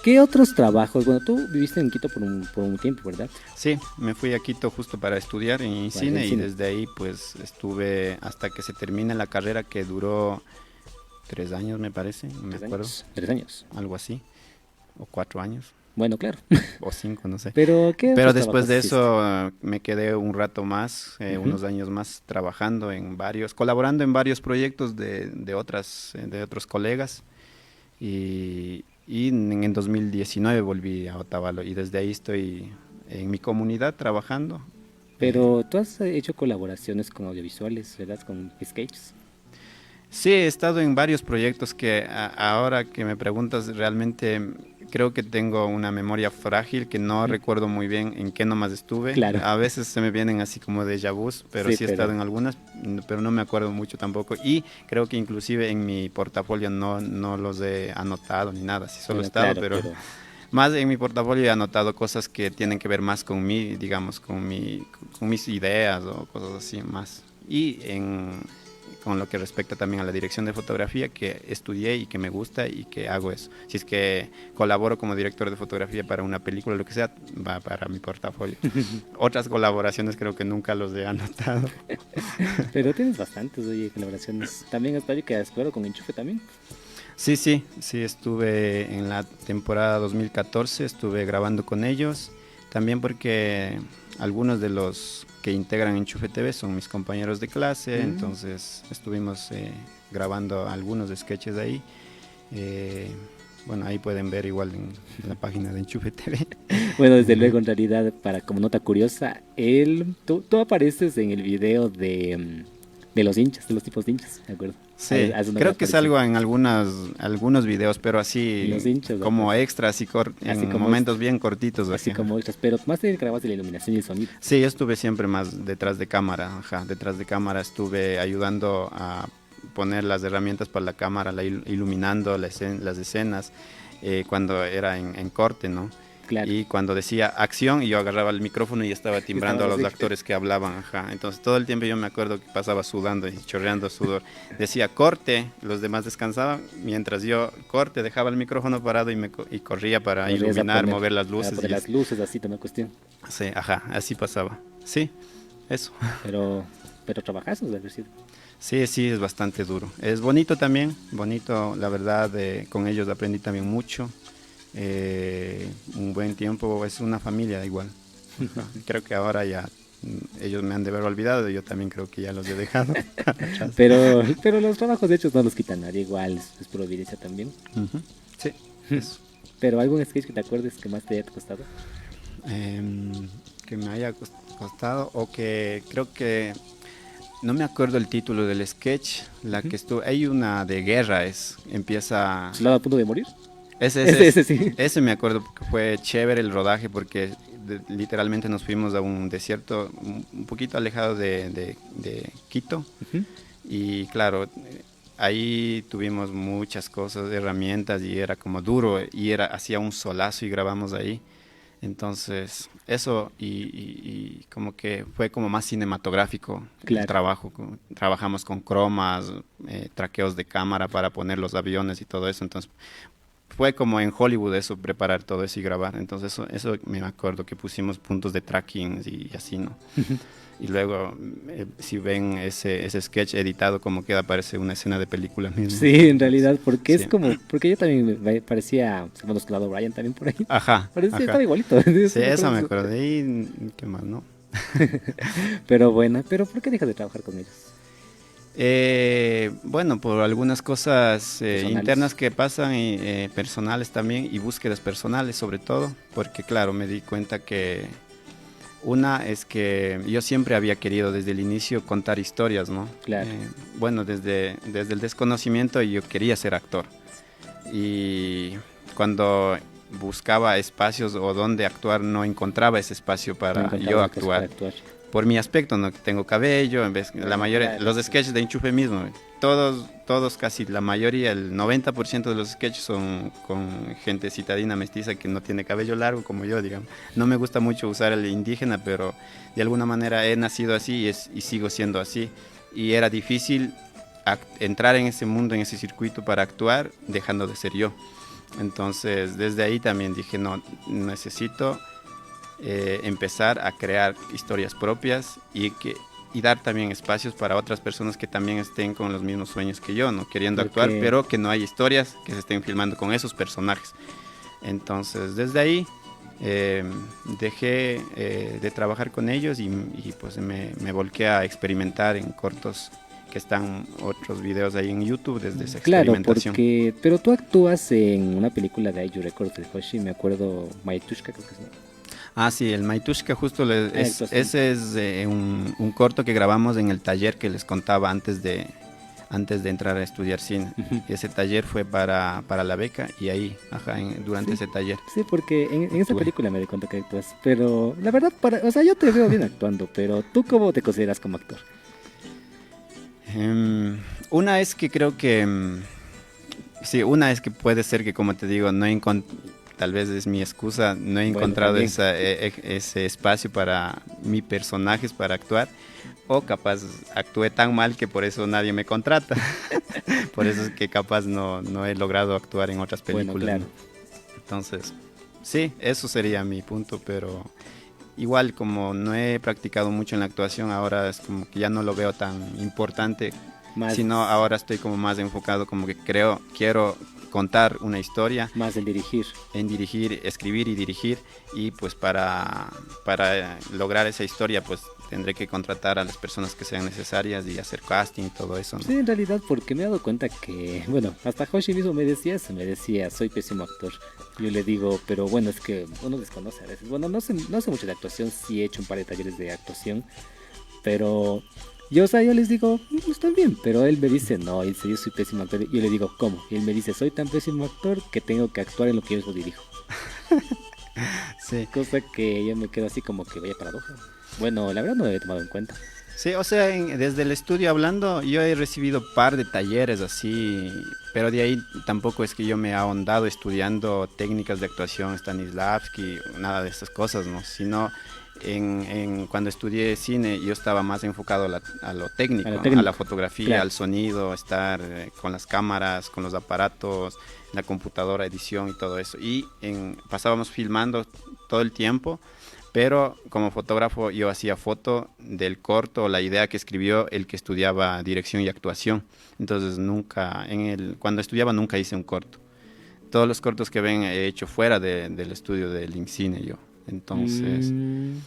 ¿qué otros trabajos? Bueno, tú viviste en Quito por un tiempo, ¿verdad? Sí, me fui a Quito justo para estudiar en cine y desde ahí pues estuve hasta que se termine la carrera, que duró 3 años me parece, no me acuerdo. 3 años. Algo así, o 4 años, Bueno, claro. o 5, no sé. Pero Después de eso me quedé un rato más, unos años más trabajando colaborando en varios proyectos de otros colegas y en 2019 volví a Otavalo y desde ahí estoy en mi comunidad trabajando. Pero tú has hecho colaboraciones con audiovisuales, ¿verdad? Con sketches. Sí, he estado en varios proyectos que ahora que me preguntas realmente creo que tengo una memoria frágil que no recuerdo muy bien en qué nomás estuve. Claro. A veces se me vienen así como déjà vus, pero sí he estado en algunas, pero no me acuerdo mucho tampoco. Y creo que inclusive en mi portafolio no los he anotado ni nada, sí solo he estado, pero más en mi portafolio he anotado cosas que tienen que ver más con mí, digamos, con mis ideas o cosas así más. Y con lo que respecta también a la dirección de fotografía, que estudié y que me gusta y que hago eso. Si es que colaboro como director de fotografía para una película, lo que sea, va para mi portafolio. Otras colaboraciones creo que nunca los he anotado. Pero tienes bastantes, oye, colaboraciones. También hasta que acuerdo con Enchufe también. Sí, estuve en la temporada 2014, estuve grabando con ellos, también porque algunos de los que integran Enchufe TV son mis compañeros de clase, entonces estuvimos grabando algunos sketches ahí. Bueno, ahí pueden ver igual en la página de Enchufe TV. Bueno, desde luego, en realidad, como nota curiosa, tú apareces en el video de los hinchas, de los tipos de hinchas, ¿de acuerdo? Sí, creo que salgo en algunos videos, pero así los hinchas, como extras, en como momentos bien cortitos. Así como extras, pero más te grabaste la iluminación y el sonido. Sí, yo estuve siempre más detrás de cámara, detrás de cámara estuve ayudando a poner las herramientas para la cámara, iluminando las escenas, cuando era en corte, ¿no? Claro. Y cuando decía acción, yo agarraba el micrófono y estaba timbrando a los actores que hablaban, Entonces todo el tiempo yo me acuerdo que pasaba sudando y chorreando sudor. Decía corte, los demás descansaban, mientras yo corte, dejaba el micrófono parado y corría para iluminar, mover las luces. Para las luces, así también cuestión. Sí, así pasaba. Sí, eso. Pero trabajazos de haber sido. Sí, es bastante duro. Es bonito también, la verdad, con ellos aprendí también mucho. Un buen tiempo, es una familia igual. Creo que ahora ya ellos me han de haber olvidado, yo también creo que ya los he dejado. pero los trabajos hechos no los quita nadie, igual es pura evidencia también. Sí, eso. ¿Pero algún sketch que te acuerdes que más te haya costado? Que me haya costado, o que creo que no me acuerdo el título del sketch, que estuvo, hay una de guerra, empieza... ¿Estaba a punto de morir? Ese sí. Ese me acuerdo que fue chévere el rodaje porque literalmente nos fuimos a un desierto un poquito alejado de Quito. Y claro, ahí tuvimos muchas cosas, herramientas, y era como duro y hacía un solazo y grabamos ahí. Entonces eso y como que fue como más cinematográfico el trabajo. Trabajamos con cromas, traqueos de cámara para poner los aviones y todo eso. Entonces fue como en Hollywood eso, preparar todo eso y grabar. Entonces eso me acuerdo que pusimos puntos de tracking y así, ¿no? Y luego, si ven ese sketch editado, como queda, parece una escena de película mismo. Sí, en realidad, porque es como, porque yo también me parecía, hemos Claudio Bryan también por ahí. Parecía, estaba igualito. Sí, eso me acordé. Y qué más, ¿no? Pero bueno, ¿pero por qué dejas de trabajar con ellos? Bueno, por algunas cosas internas que pasan y personales también, y búsquedas personales sobre todo, porque claro, me di cuenta que una es que yo siempre había querido desde el inicio contar historias, ¿no? Claro. Bueno, desde el desconocimiento yo quería ser actor, y cuando buscaba espacios o donde actuar no encontraba ese espacio para yo actuar. por mi aspecto, ¿no? Que tengo cabello, en vez la mayoría, Claro, los sí. sketches de Enchufe mismo, todos casi la mayoría, el 90% de los sketches son con gente citadina mestiza que no tiene cabello largo como yo, digamos. No me gusta mucho usar el indígena, pero de alguna manera he nacido así y sigo siendo así. Y era difícil entrar en ese mundo, en ese circuito para actuar, dejando de ser yo. Entonces, desde ahí también dije, no, necesito empezar a crear historias propias y dar también espacios para otras personas que también estén con los mismos sueños que yo, ¿no? Queriendo actuar, Porque- pero que no hay historias que se estén filmando con esos personajes. Entonces, desde ahí dejé de trabajar con ellos y pues me volqué a experimentar en cortos, que están otros videos ahí en YouTube desde esa Claro, experimentación. porque... Pero tú actúas en una película de Ayu Records de Hoshi, me acuerdo, Maitushka, creo que es, ¿no? Ah, sí, el Maitushka justo actuación. ese es un corto que grabamos en el taller que les contaba antes de entrar a estudiar cine. Ujú. Y ese taller fue para la beca y ahí, durante ese taller. Sí, porque en esa Actué. película me di cuenta que actúas, pero la verdad, o sea, yo te veo bien actuando, pero ¿tú cómo te consideras como actor? Una es que creo que, sí, una es que puede ser que, como te digo, tal vez es mi excusa, no he Bueno, encontrado también. ese espacio para mis personajes para actuar, o capaz actué tan mal que por eso nadie me contrata. Por eso es que capaz no he logrado actuar en otras Bueno, películas. claro. ¿no? Entonces, sí, eso sería mi punto, pero igual como no he practicado mucho en la actuación, ahora es como que ya no lo veo tan importante, Más, sino ahora estoy como más enfocado, como que quiero contar una historia, más en dirigir. en dirigir, escribir y dirigir, y pues para lograr esa historia pues tendré que contratar a las personas que sean necesarias y hacer casting y todo eso, ¿no? Sí, en realidad, porque me he dado cuenta que, bueno, hasta Hoshi mismo me decía, soy pésimo actor. Yo le digo, pero bueno, es que uno desconoce a veces. Bueno, no sé mucho de actuación, sí he hecho un par de talleres de actuación, pero yo, o sea, yo les digo, estoy bien, pero él me dice, no, en serio soy pésimo actor. Y yo le digo, ¿cómo? Y él me dice, soy tan pésimo actor que tengo que actuar en lo que yo mismo dirijo. Sí. Cosa que yo me quedo así como que vaya paradoja. Bueno, la verdad no lo he tomado en cuenta. Sí, o sea, desde el estudio hablando, yo he recibido par de talleres así, pero de ahí tampoco es que yo me he ahondado estudiando técnicas de actuación, Stanislavski, nada de esas cosas, ¿no? Sino cuando estudié cine yo estaba más enfocado a lo técnico, A lo ¿no? técnico, A la fotografía, claro. al sonido, estar con las cámaras, con los aparatos, la computadora, edición y todo eso. Y pasábamos filmando todo el tiempo. Pero como fotógrafo yo hacía foto del corto, la idea que escribió el que estudiaba dirección y actuación. Entonces cuando estudiaba nunca hice un corto. Todos los cortos que ven he hecho fuera del estudio del INCINE yo. Entonces,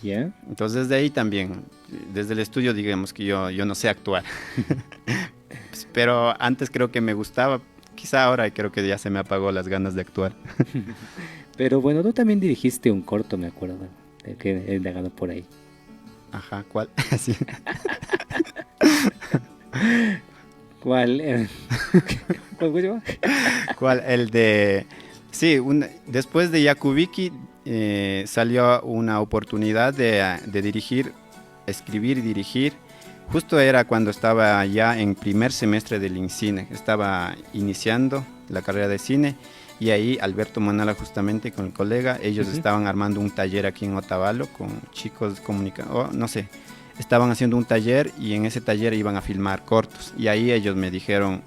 ¿Ya? entonces desde ahí también, desde el estudio digamos que yo no sé actuar. Pero antes creo que me gustaba, quizá ahora creo que ya se me apagó las ganas de actuar. Pero bueno, tú también dirigiste un corto, me acuerdo, que he indagado por ahí. Ajá, ¿cuál? Sí. ¿Cuál? ¿Cuál fue yo? ¿Cuál? El de... Sí, después de Yakubiki salió una oportunidad de dirigir, escribir y dirigir. Justo era cuando estaba ya en primer semestre del INCINE. Estaba iniciando la carrera de cine y ahí Alberto Manala justamente con el colega, ellos estaban armando un taller aquí en Otavalo con chicos no sé, estaban haciendo un taller y en ese taller iban a filmar cortos y ahí ellos me dijeron,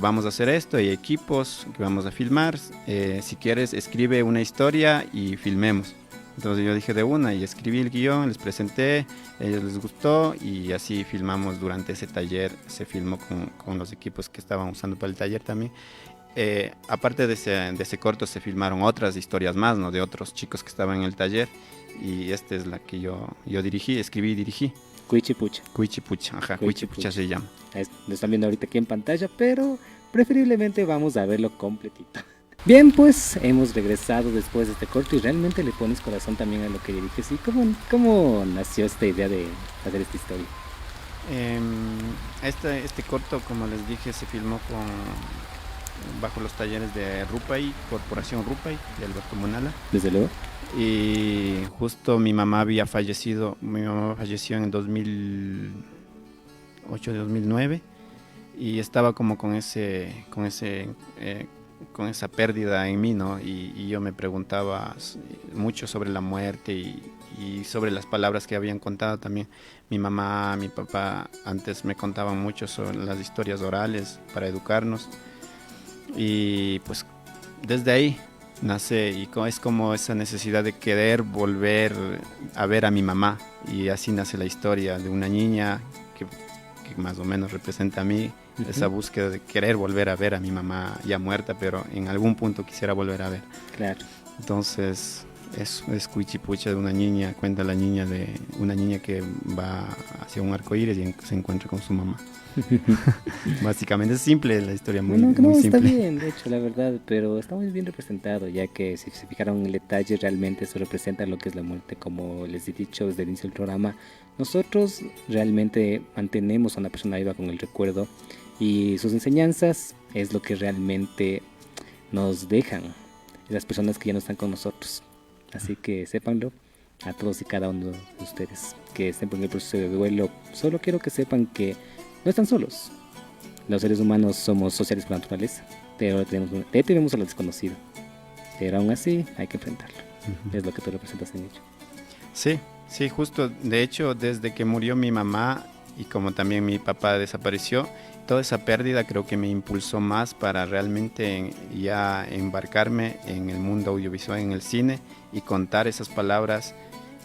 vamos a hacer esto, hay equipos que vamos a filmar, si quieres escribe una historia y filmemos. Entonces yo dije de una y escribí el guión, les presenté, a ellos les gustó y así filmamos durante ese taller, se filmó con los equipos que estaban usando para el taller también. Aparte de ese corto se filmaron otras historias más, ¿no? De otros chicos que estaban en el taller y esta es la que yo dirigí, escribí y dirigí. Cuichipucha. Cuichipucha, ajá, Cuichipucha se llama. Lo están viendo ahorita aquí en pantalla, pero preferiblemente vamos a verlo completito. Bien, pues hemos regresado después de este corto y realmente le pones corazón también a lo que diriges. ¿Y cómo nació esta idea de hacer esta historia? Este corto, como les dije, se filmó bajo los talleres de Rupay, Corporación Rupay, de Alberto Munala. Desde luego. Y justo mi mamá falleció en el 2008, 2009, y estaba como con esa pérdida en mí, ¿no? Y yo me preguntaba mucho sobre la muerte y sobre las palabras que habían contado también. Mi mamá, mi papá antes me contaban mucho sobre las historias orales para educarnos, y pues desde ahí nace, y es como esa necesidad de querer volver a ver a mi mamá, y así nace la historia de una niña que más o menos representa a mí, esa búsqueda de querer volver a ver a mi mamá ya muerta, pero en algún punto quisiera volver a ver. Claro. Entonces es Cuichipucha de una niña, cuenta la niña de una niña que va hacia un arcoíris y se encuentra con su mamá. Básicamente es simple la historia, muy está simple. bien, de hecho, la verdad, pero está muy bien representado, ya que si se fijaron en el detalle, realmente eso representa lo que es la muerte. Como les he dicho desde el inicio del programa, nosotros realmente mantenemos a una persona viva con el recuerdo, y sus enseñanzas es lo que realmente nos dejan las personas que ya no están con nosotros. Así que sépanlo, a todos y cada uno de ustedes que estén en el proceso de duelo. Solo quiero que sepan que no están solos. Los seres humanos somos sociales por naturaleza, pero tenemos a lo desconocido. Pero aún así hay que enfrentarlo. Es lo que tú representas en ello. Sí, justo. De hecho, desde que murió mi mamá y como también mi papá desapareció, toda esa pérdida creo que me impulsó más para realmente ya embarcarme en el mundo audiovisual, en el cine, y contar esas palabras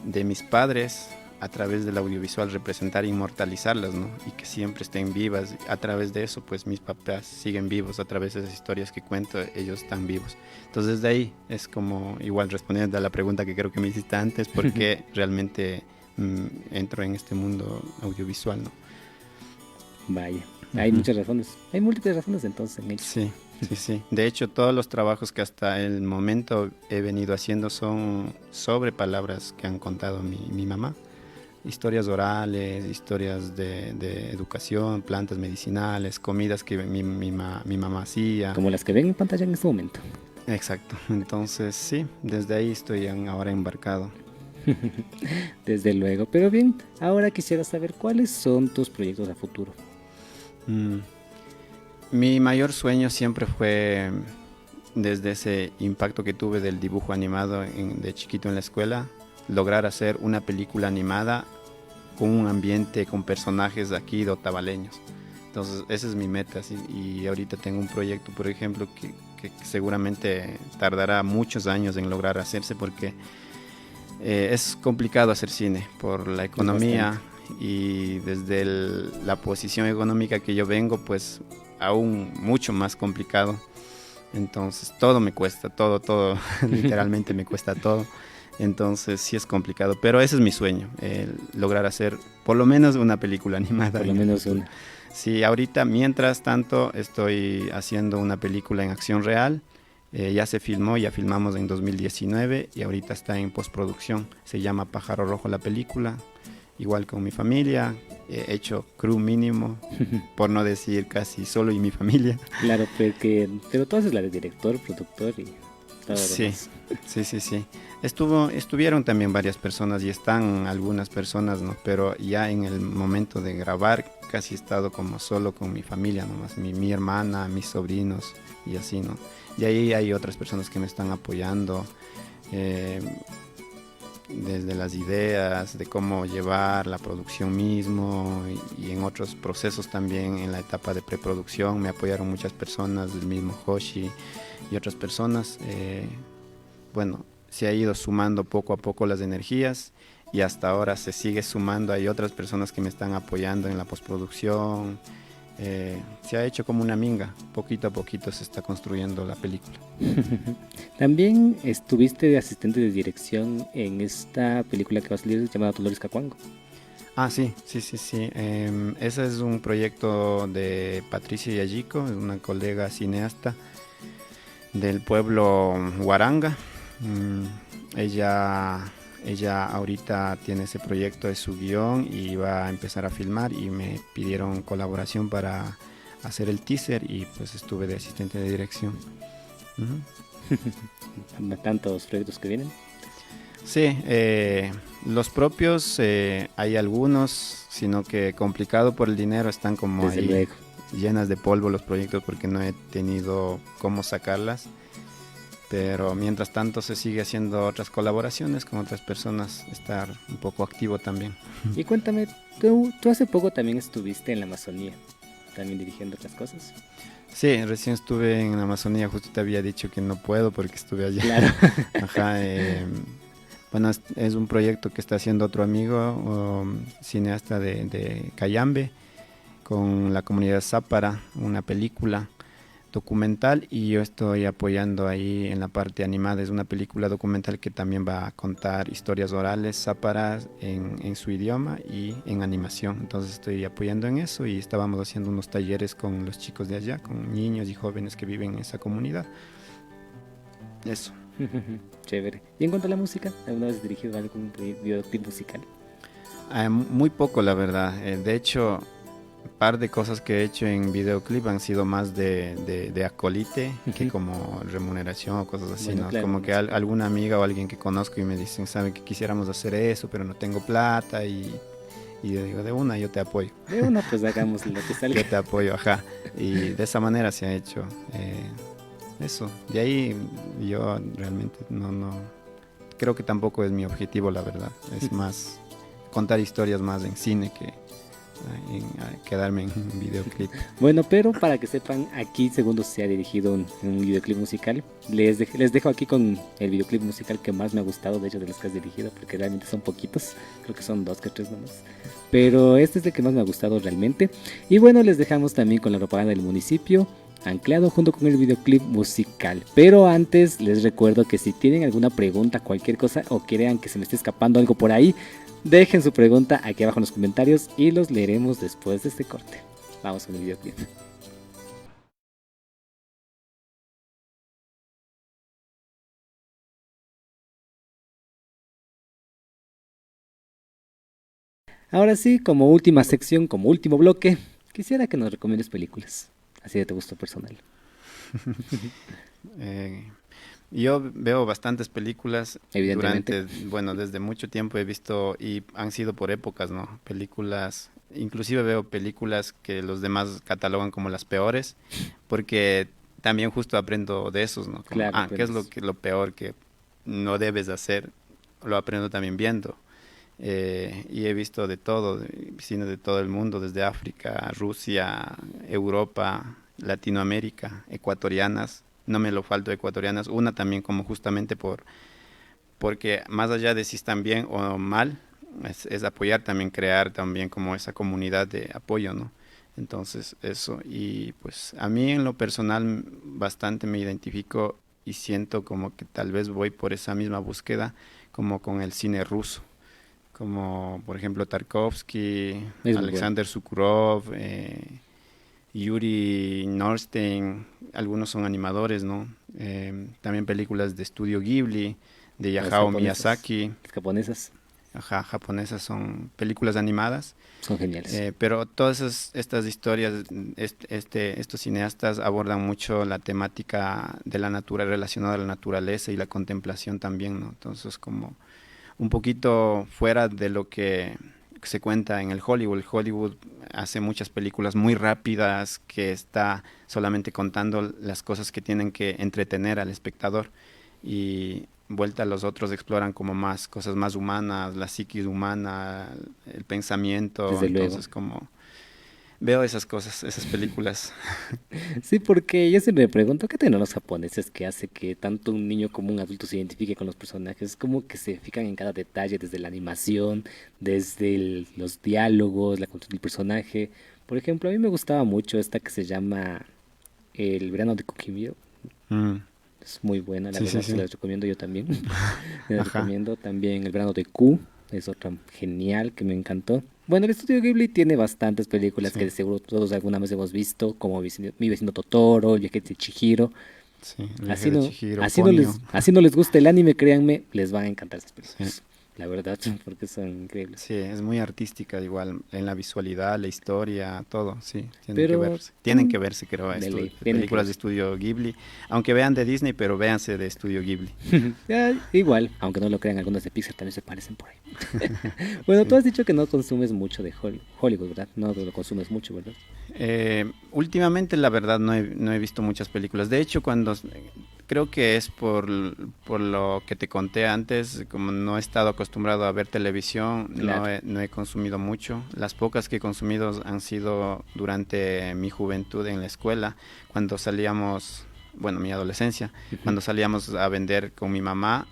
de mis padres a través del audiovisual, representar, inmortalizarlas, ¿no? Y que siempre estén vivas. A través de eso, pues mis papás siguen vivos, a través de esas historias que cuento, ellos están vivos. Entonces desde ahí es como, igual respondiendo a la pregunta que creo que me hiciste antes, ¿por qué realmente entro en este mundo audiovisual, ¿no? Vaya, hay muchas razones, hay múltiples razones entonces en ello. Sí. De hecho, todos los trabajos que hasta el momento he venido haciendo son sobre palabras que han contado mi mamá. Historias orales, historias de educación, plantas medicinales, comidas que mi mamá hacía. Como las que ven en pantalla en este momento. Exacto. Entonces, sí, desde ahí estoy ahora embarcado. Desde luego. Pero bien, ahora quisiera saber cuáles son tus proyectos a futuro. Mi mayor sueño siempre fue, desde ese impacto que tuve del dibujo animado de chiquito en la escuela, lograr hacer una película animada con un ambiente, con personajes de aquí de otavaleños. Entonces esa es mi meta, ¿sí? Y ahorita tengo un proyecto, por ejemplo, que seguramente tardará muchos años en lograr hacerse, porque es complicado hacer cine por la economía, y desde la posición económica que yo vengo, pues aún mucho más complicado. Entonces todo me cuesta, todo literalmente me cuesta todo. Entonces sí es complicado, pero ese es mi sueño, lograr hacer por lo menos una película animada. Por lo menos una. Sí, ahorita mientras tanto estoy haciendo una película en acción real, ya se filmó, ya filmamos en 2019 y ahorita está en postproducción. Se llama Pájaro Rojo la película, igual con mi familia, he hecho crew mínimo, por no decir casi solo y mi familia. Claro, pero tú haces la de director, productor y todo. Sí. Estuvieron también varias personas y están algunas personas, ¿no? Pero ya en el momento de grabar casi he estado como solo con mi familia nomás, mi hermana, mis sobrinos y así, ¿no? Y ahí hay otras personas que me están apoyando, desde las ideas de cómo llevar la producción mismo, y en otros procesos también en la etapa de preproducción me apoyaron muchas personas, del mismo Hoshi y otras personas. Bueno, se ha ido sumando poco a poco las energías y hasta ahora se sigue sumando. Hay otras personas que me están apoyando en la postproducción. Se ha hecho como una minga, poquito a poquito se está construyendo la película. También estuviste de asistente de dirección en esta película que va a salir llamada Dolores Cacuango. Ah, sí. Ese es un proyecto de Patricia Yayico, una colega cineasta del pueblo Huaranga. Ella ahorita tiene ese proyecto de su guión y va a empezar a filmar, y me pidieron colaboración para hacer el teaser y pues estuve de asistente de dirección. Tantos proyectos que vienen. Sí, los propios hay algunos, sino que complicado por el dinero, están como Desde ahí luego. llenas de polvo los proyectos porque no he tenido cómo sacarlas. Pero mientras tanto se sigue haciendo otras colaboraciones con otras personas, estar un poco activo también. Y cuéntame, tú hace poco también estuviste en la Amazonía, también dirigiendo otras cosas. Sí, recién estuve en la Amazonía, justo te había dicho que no puedo porque estuve allá. Claro. Ajá, bueno, es un proyecto que está haciendo otro amigo, cineasta de Cayambe, con la comunidad Zápara, una película documental, y yo estoy apoyando ahí en la parte animada. Es una película documental que también va a contar historias orales záparas en su idioma y en animación. Entonces estoy apoyando en eso y estábamos haciendo unos talleres con los chicos de allá, con niños y jóvenes que viven en esa comunidad. Eso. Chévere. Y en cuanto a la música, ¿alguna vez has dirigido algún videoclip musical? Muy poco, la verdad. De hecho, un par de cosas que he hecho en videoclip han sido más de acolite que como remuneración o cosas así, Bueno, ¿no? claro, Como que música. alguna amiga o alguien que conozco y me dicen, saben que quisiéramos hacer eso, pero no tengo plata, y yo digo, de una, yo te apoyo. De una, pues hagamos lo que salga. Yo te apoyo, ajá. Y de esa manera se ha hecho eso. De ahí yo realmente no creo que tampoco es mi objetivo, la verdad. Es más contar historias más en cine que quedarme en un videoclip. Bueno, pero para que sepan, aquí Segundo se ha dirigido un videoclip musical. Les dejo aquí con el videoclip musical que más me ha gustado, de hecho, de los que has dirigido, porque realmente son poquitos. Creo que son 2 que 3 nomás. Pero este es el que más me ha gustado realmente. Y bueno, les dejamos también con la propaganda del municipio, anclado junto con el videoclip musical. Pero antes les recuerdo que si tienen alguna pregunta, cualquier cosa, o crean que se me esté escapando algo por ahí, dejen su pregunta aquí abajo en los comentarios y los leeremos después de este corte. Vamos con el videoclip. Ahora sí, como última sección, como último bloque, quisiera que nos recomiendes películas, así de tu gusto personal. Yo veo bastantes películas Evidentemente. bueno, desde mucho tiempo he visto, y han sido por épocas, ¿no? Películas, inclusive veo películas que los demás catalogan como las peores, porque también justo aprendo de esos, ¿no? Como, Claro, ¿qué es aprendes. lo peor que no debes hacer? Lo aprendo también viendo. Y he visto de todo, cine de todo el mundo, desde África, Rusia, Europa, Latinoamérica, ecuatorianas. No me lo falto ecuatorianas, una también como justamente porque más allá de si están bien o mal, es apoyar también, crear también como esa comunidad de apoyo, ¿no? Entonces eso, y pues a mí en lo personal bastante me identifico y siento como que tal vez voy por esa misma búsqueda como con el cine ruso, como por ejemplo Tarkovsky, Es muy Alexander Sukurov, Yuri Norstein, algunos son animadores, ¿no? También películas de estudio Ghibli, de Las Hayao japonesas. Miyazaki, Las japonesas ajá, japonesas, son películas animadas, son geniales. pero todas estas historias, estos cineastas abordan mucho la temática de la naturaleza, relacionada a la naturaleza y la contemplación también, ¿no? Entonces como un poquito fuera de lo que se cuenta en el Hollywood. El Hollywood hace muchas películas muy rápidas que está solamente contando las cosas que tienen que entretener al espectador, y vuelta a los otros exploran como más cosas más humanas, la psiquis humana, el pensamiento. Desde luego. Entonces como veo esas cosas, esas películas. Sí, porque yo siempre me pregunto, ¿qué tienen los japoneses que hace que tanto un niño como un adulto se identifique con los personajes? Es como que se fijan en cada detalle, desde la animación, desde los diálogos, la construcción del personaje. Por ejemplo, a mí me gustaba mucho esta que se llama El verano de Kokimio. Mm, Es muy buena, la sí, verdad, sí, se la sí. recomiendo yo también. Les Ajá. recomiendo también El verano de Q, es otra genial que me encantó. Bueno, el estudio Ghibli tiene bastantes películas Sí, que de seguro todos alguna vez hemos visto, como Mi vecino Totoro, El viaje de Chihiro. sí, el viaje Así de no, Chihiro, Ponyo. así no les gusta el anime, créanme, les van a encantar esas Sí. películas. la verdad, porque son increíbles. Sí, es muy artística igual, en la visualidad, la historia, todo, sí, Pero, tienen que verse, creo, de ley, tienen que películas de verse. estudio Ghibli, aunque vean de Disney, pero véanse de estudio Ghibli. Ya, igual, aunque no lo crean, algunos de Pixar también se parecen por ahí. Bueno, tú has dicho que no consumes mucho de Hollywood, ¿verdad? No lo consumes mucho, ¿verdad? Últimamente, la verdad, no he visto muchas películas. De hecho, creo que es por lo que te conté antes, como no he estado acostumbrado a ver televisión, Claro. no he consumido mucho. Las pocas que he consumido han sido durante mi juventud en la escuela, cuando salíamos, bueno, mi adolescencia, Ujú. cuando salíamos a vender con mi mamá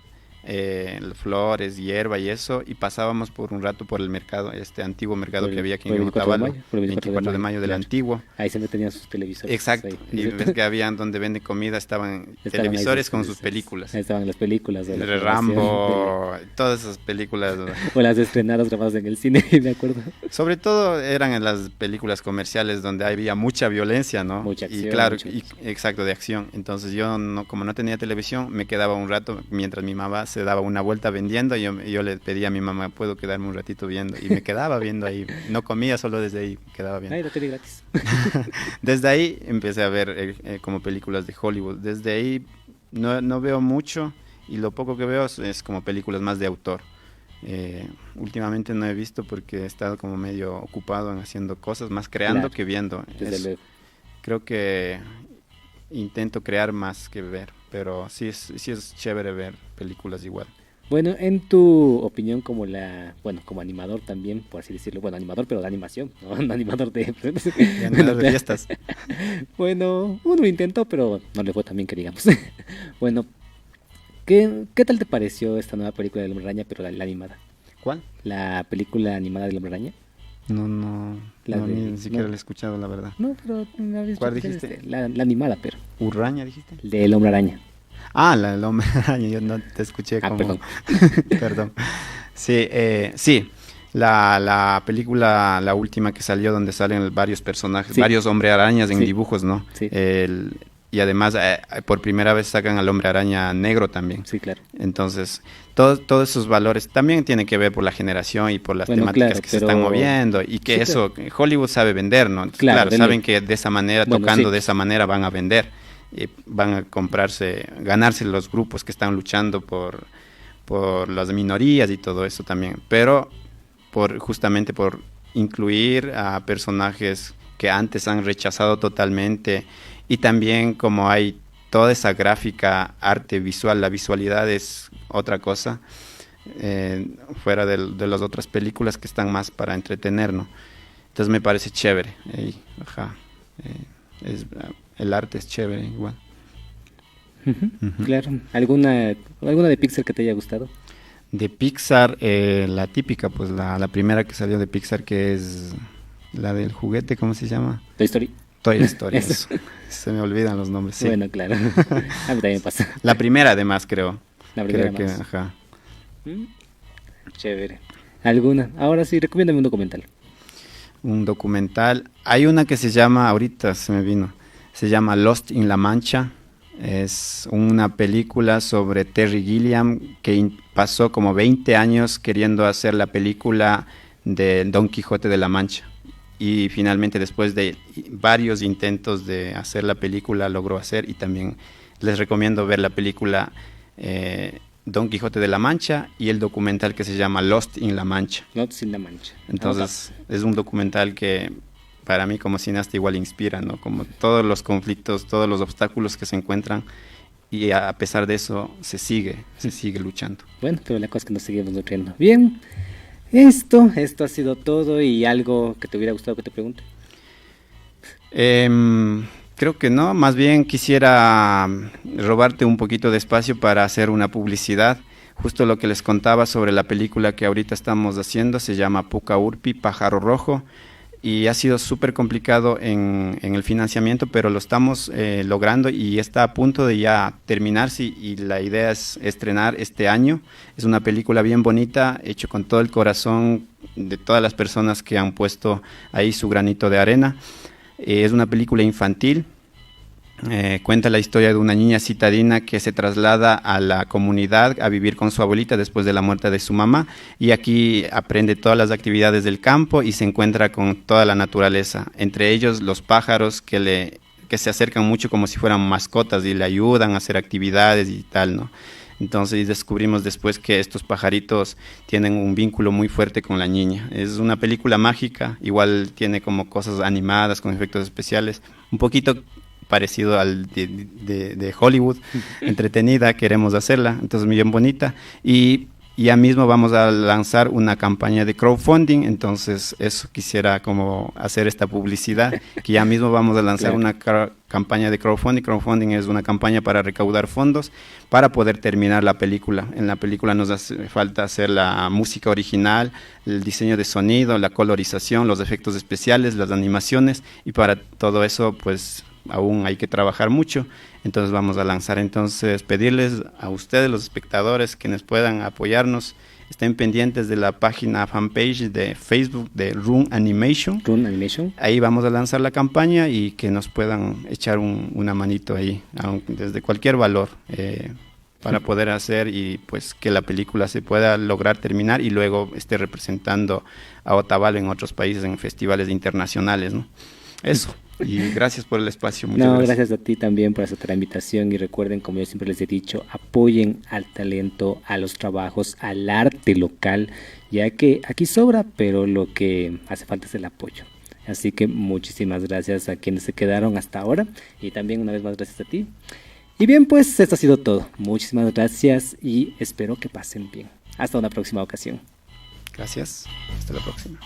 flores, hierba y eso, y pasábamos por un rato por el mercado, este antiguo mercado que había aquí Por el en 24 de Otavalo, mayo, por el 24 de mayo del claro. antiguo. Ahí siempre tenían sus televisores. Exacto, Ahí. y ves que habían donde venden comida, estaban Estaban ahí televisores con sus películas. Ahí estaban las películas de la De generación, Rambo, todas esas películas. o las estrenadas grabadas en el cine, me acuerdo. Sobre todo eran en las películas comerciales donde había mucha violencia, ¿no? Mucha Y acción, claro, mucha acción. exacto, de acción. Entonces yo, no, como no tenía televisión, me quedaba un rato mientras mi mamá se daba una vuelta vendiendo. Y yo le pedía a mi mamá, ¿puedo quedarme un ratito viendo? Y me quedaba viendo ahí. No comía, solo desde ahí me quedaba viendo. Ahí la tele gratis. Desde ahí empecé a ver como películas de Hollywood. Desde ahí no veo mucho y lo poco que veo es como películas más de autor. Últimamente no he visto porque he estado como medio ocupado en haciendo cosas, más creando Claro, que viendo. Desde luego. Creo que intento crear más que ver, pero sí es chévere ver películas igual. Bueno, en tu opinión bueno, como animador también, por así decirlo, bueno, animador pero de animación, no, no animador de... Ya no de fiestas. Bueno, uno lo intentó, pero no le fue tan bien que digamos. Bueno, ¿qué tal te pareció esta nueva película del Hombre Araña, pero la animada? ¿Cuál? La película animada del Hombre Araña. No, ni siquiera no. la he escuchado, la verdad. No, pero no habías ¿Cuál dicho que dijiste? la animada, pero ¿Urraña dijiste? del Hombre Araña. Ah, el hombre araña, yo no te escuché como... Perdón. Perdón. Sí, sí. La película, la última que salió, donde salen varios personajes, Sí. varios hombre arañas en Sí. dibujos, ¿no? Sí. Y además, por primera vez sacan al hombre araña negro también. Sí, claro. Entonces, todos esos valores también tienen que ver por la generación y por las Bueno, temáticas claro, que se pero- están moviendo y que Sí, eso, Hollywood sabe vender, ¿no? Entonces, Claro, claro, de saben ley. que de esa manera, Bueno, tocando sí. de esa manera van a vender y van a ganarse los grupos que están luchando por las minorías y todo eso también, pero justamente por incluir a personajes que antes han rechazado totalmente y también como hay toda esa gráfica, arte visual, la visualidad es otra cosa, fuera de las otras películas que están más para entretenernos. Entonces me parece chévere. Ajá, el arte es chévere igual. Ujú. Claro. ¿Alguna de Pixar que te haya gustado? De Pixar, la típica, pues la primera que salió de Pixar, que es la del juguete, ¿cómo se llama? Toy Story. Toy Story. Eso. Eso. Se me olvidan los nombres, sí. Bueno, claro. A mí también pasa. La primera, además, creo. La primera Creo que, más. ajá. Chévere. ¿Alguna? Ahora sí, recomiéndame un documental. Un documental. Hay una que se llama, ahorita se me vino, se llama Lost in La Mancha. Es una película sobre Terry Gilliam que pasó como 20 años queriendo hacer la película de Don Quijote de la Mancha. Y finalmente, después de varios intentos de hacer la película, logró hacer. Y también les recomiendo ver la película Don Quijote de la Mancha y el documental que se llama Lost in La Mancha. No, sin la mancha. Entonces, es un documental que para mí como cineasta igual inspira, ¿no? Como todos los conflictos, todos los obstáculos que se encuentran y a pesar de eso se sigue luchando. Bueno, pero la cosa es que nos seguimos nutriendo. Bien, esto ha sido todo. ¿Y algo que te hubiera gustado que te pregunte? Creo que no, más bien quisiera robarte un poquito de espacio para hacer una publicidad. Justo lo que les contaba sobre la película que ahorita estamos haciendo, se llama Puka Urpi, Pájaro Rojo, y ha sido súper complicado en el financiamiento, pero lo estamos logrando y está a punto de ya terminarse y la idea es estrenar este año. Es una película bien bonita, hecho con todo el corazón de todas las personas que han puesto ahí su granito de arena. Es una película infantil Cuenta la historia de una niña citadina que se traslada a la comunidad a vivir con su abuelita después de la muerte de su mamá, y aquí aprende todas las actividades del campo y se encuentra con toda la naturaleza, entre ellos los pájaros que se acercan mucho como si fueran mascotas y le ayudan a hacer actividades y tal, ¿no? Entonces descubrimos después que estos pajaritos tienen un vínculo muy fuerte con la niña. Es una película mágica, igual tiene como cosas animadas con efectos especiales, un poquito parecido al de Hollywood, entretenida, queremos hacerla, entonces bien bonita. Y ya mismo vamos a lanzar una campaña de crowdfunding, entonces eso quisiera como hacer esta publicidad, que ya mismo vamos a lanzar una campaña de crowdfunding. Crowdfunding es una campaña para recaudar fondos para poder terminar la película. En la película nos hace falta hacer la música original, el diseño de sonido, la colorización, los efectos especiales, las animaciones, y para todo eso pues aún hay que trabajar mucho. Entonces vamos a lanzar, entonces pedirles a ustedes, los espectadores, quienes puedan apoyarnos, estén pendientes de la página fanpage de Facebook de Run Animation. Run Animation. Ahí vamos a lanzar la campaña y que nos puedan echar una manito ahí, desde cualquier valor, para poder hacer y pues que la película se pueda lograr terminar y luego esté representando a Otavalo en otros países, en festivales internacionales, ¿no? Eso. Y gracias por el espacio. Muchas gracias a ti también por aceptar la invitación, y recuerden, como yo siempre les he dicho, apoyen al talento, a los trabajos, al arte local, ya que aquí sobra, pero lo que hace falta es el apoyo. Así que muchísimas gracias a quienes se quedaron hasta ahora, y también una vez más gracias a ti. Y bien, pues esto ha sido todo. Muchísimas gracias y espero que pasen bien. Hasta una próxima ocasión. Gracias. Hasta la próxima.